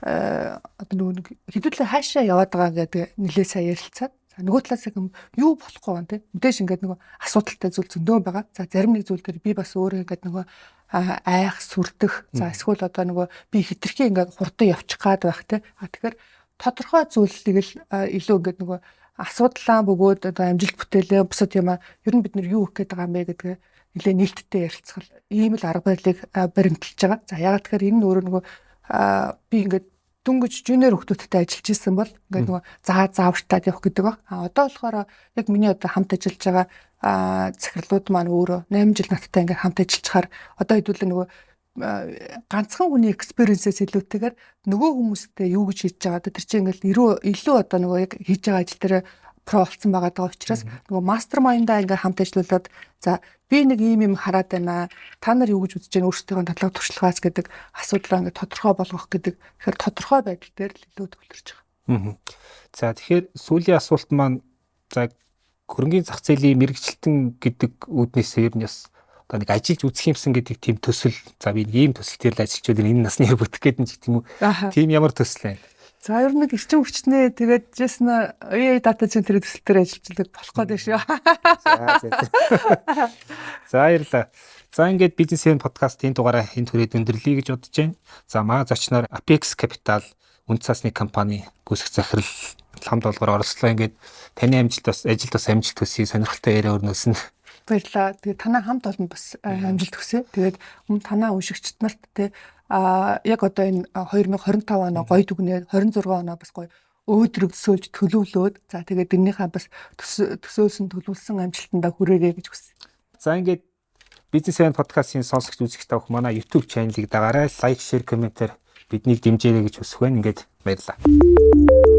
одоо нөгөө хэдүүлээ хаашаа яваад байгаа гэдэг нэлээ сайн ярилцаад нөгөө талаас яг юу болохгүй байна те мэдээж ингээд нөгөө асуудалтай зүйл зөндөө байгаа. За зарим нэг зүйл дээр би бас өөрөө ингээд нөгөө айх сүрдэх за эсвэл одоо нөгөө би хитрхи ингээд хурдан явчих гад байх те тэгэхээр тодорхой зүйлийг л илүү ингээд нөгөө асуудлаа бөгөөд одоо амжилт бүтээлээ бусад юм ер нь бид нар юу хийх гээд байгаа юм бэ гэдгээ нэлээ нээлттэй ярилцгал ийм л арга барилыг баримталж байгаа. За ягаад тэгэхээр энэ өөрөө нөгөө би ингээд дөнгөж жуниор хүмүүстэй ажиллаж исэн бол ингээд нөгөө заавартаад явах гэдэг баг. Одоо болохоор яг миний одоо хамт ажиллаж байгаа захирлууд маань өөрөө 8 жил надтай ингээд хамт ажиллачаар одоо хэдүүлээ нөгөө ганцхан хүний экспириенсээс илүүтэйгээр нөгөө хүмүүстэй юу гэж хийж байгаа тэр чинь ингээд илүү одоо нөгөө яг хийж байгаа ажил дээр про болсон байгаа даа учраас нөгөө мастермайндаа ингээд хамт ажиллуулад за би нэг ийм хараад байна. Та нар юу гэж үзэж байна өөрсдийнхөө бодлого туршлагаас гэдэг асуудлаа ингээд тодорхой болгох гэдэг. Тэгэхээр тодорхой байдал дээр л илүү төвлөрч байгаа. За тэгэхээр сүүлийн асуулт маань за хөрөнгөний зах зээлийн мэрэгчлэлтэн гэдэг үүднээс ер нь бас одоо нэг ажиллаж үзэх юмсан гэдэг тийм төсөл за би нэг ийм төсөл дээр л ажиллаж байна энэ насны бүтэх гэдэг нь ч тийм үү. Тийм ямар төсөл байна? За ер нь эрчим хүчнээ тэгээд жишээ нь AI data center төсөл дээр ажилладаг болох гээд шүү. За баярлалаа. За ингээд бизнес эн подкаст энэ дугаараа энэ түрээд өндөрлөе гэж бодож байна. За маа зочноор Apex Capital үнд цасны компани гүйцэх захирал хамт олгоор оролцлоо. Ингээд таны ажилд бас амжилт төсөй сонирхолтой яриа өрнөсөн. Баярлалаа. Тэгээд танаа хамт олон бас амжилт хүсье. Тэгээд танаа уншигчид нарт те яг одоо энэ 2025 оноо гоё дүгнээ 26 оноо бас гоё өөдрөг төсөөлж төлөвлөөд за тэгээд эннийхээ бас төлөвлөсөн амжилтандаа хүрээрэй гэж хүсье. За ингээд бизнес эн подкастын сонсогч үзэгч тавх манай YouTube чаналыг дагаарай, лайк, шеэр, комментээр биднийг дэмжээрэй гэж хүсэх байна. Ингээд баярлалаа.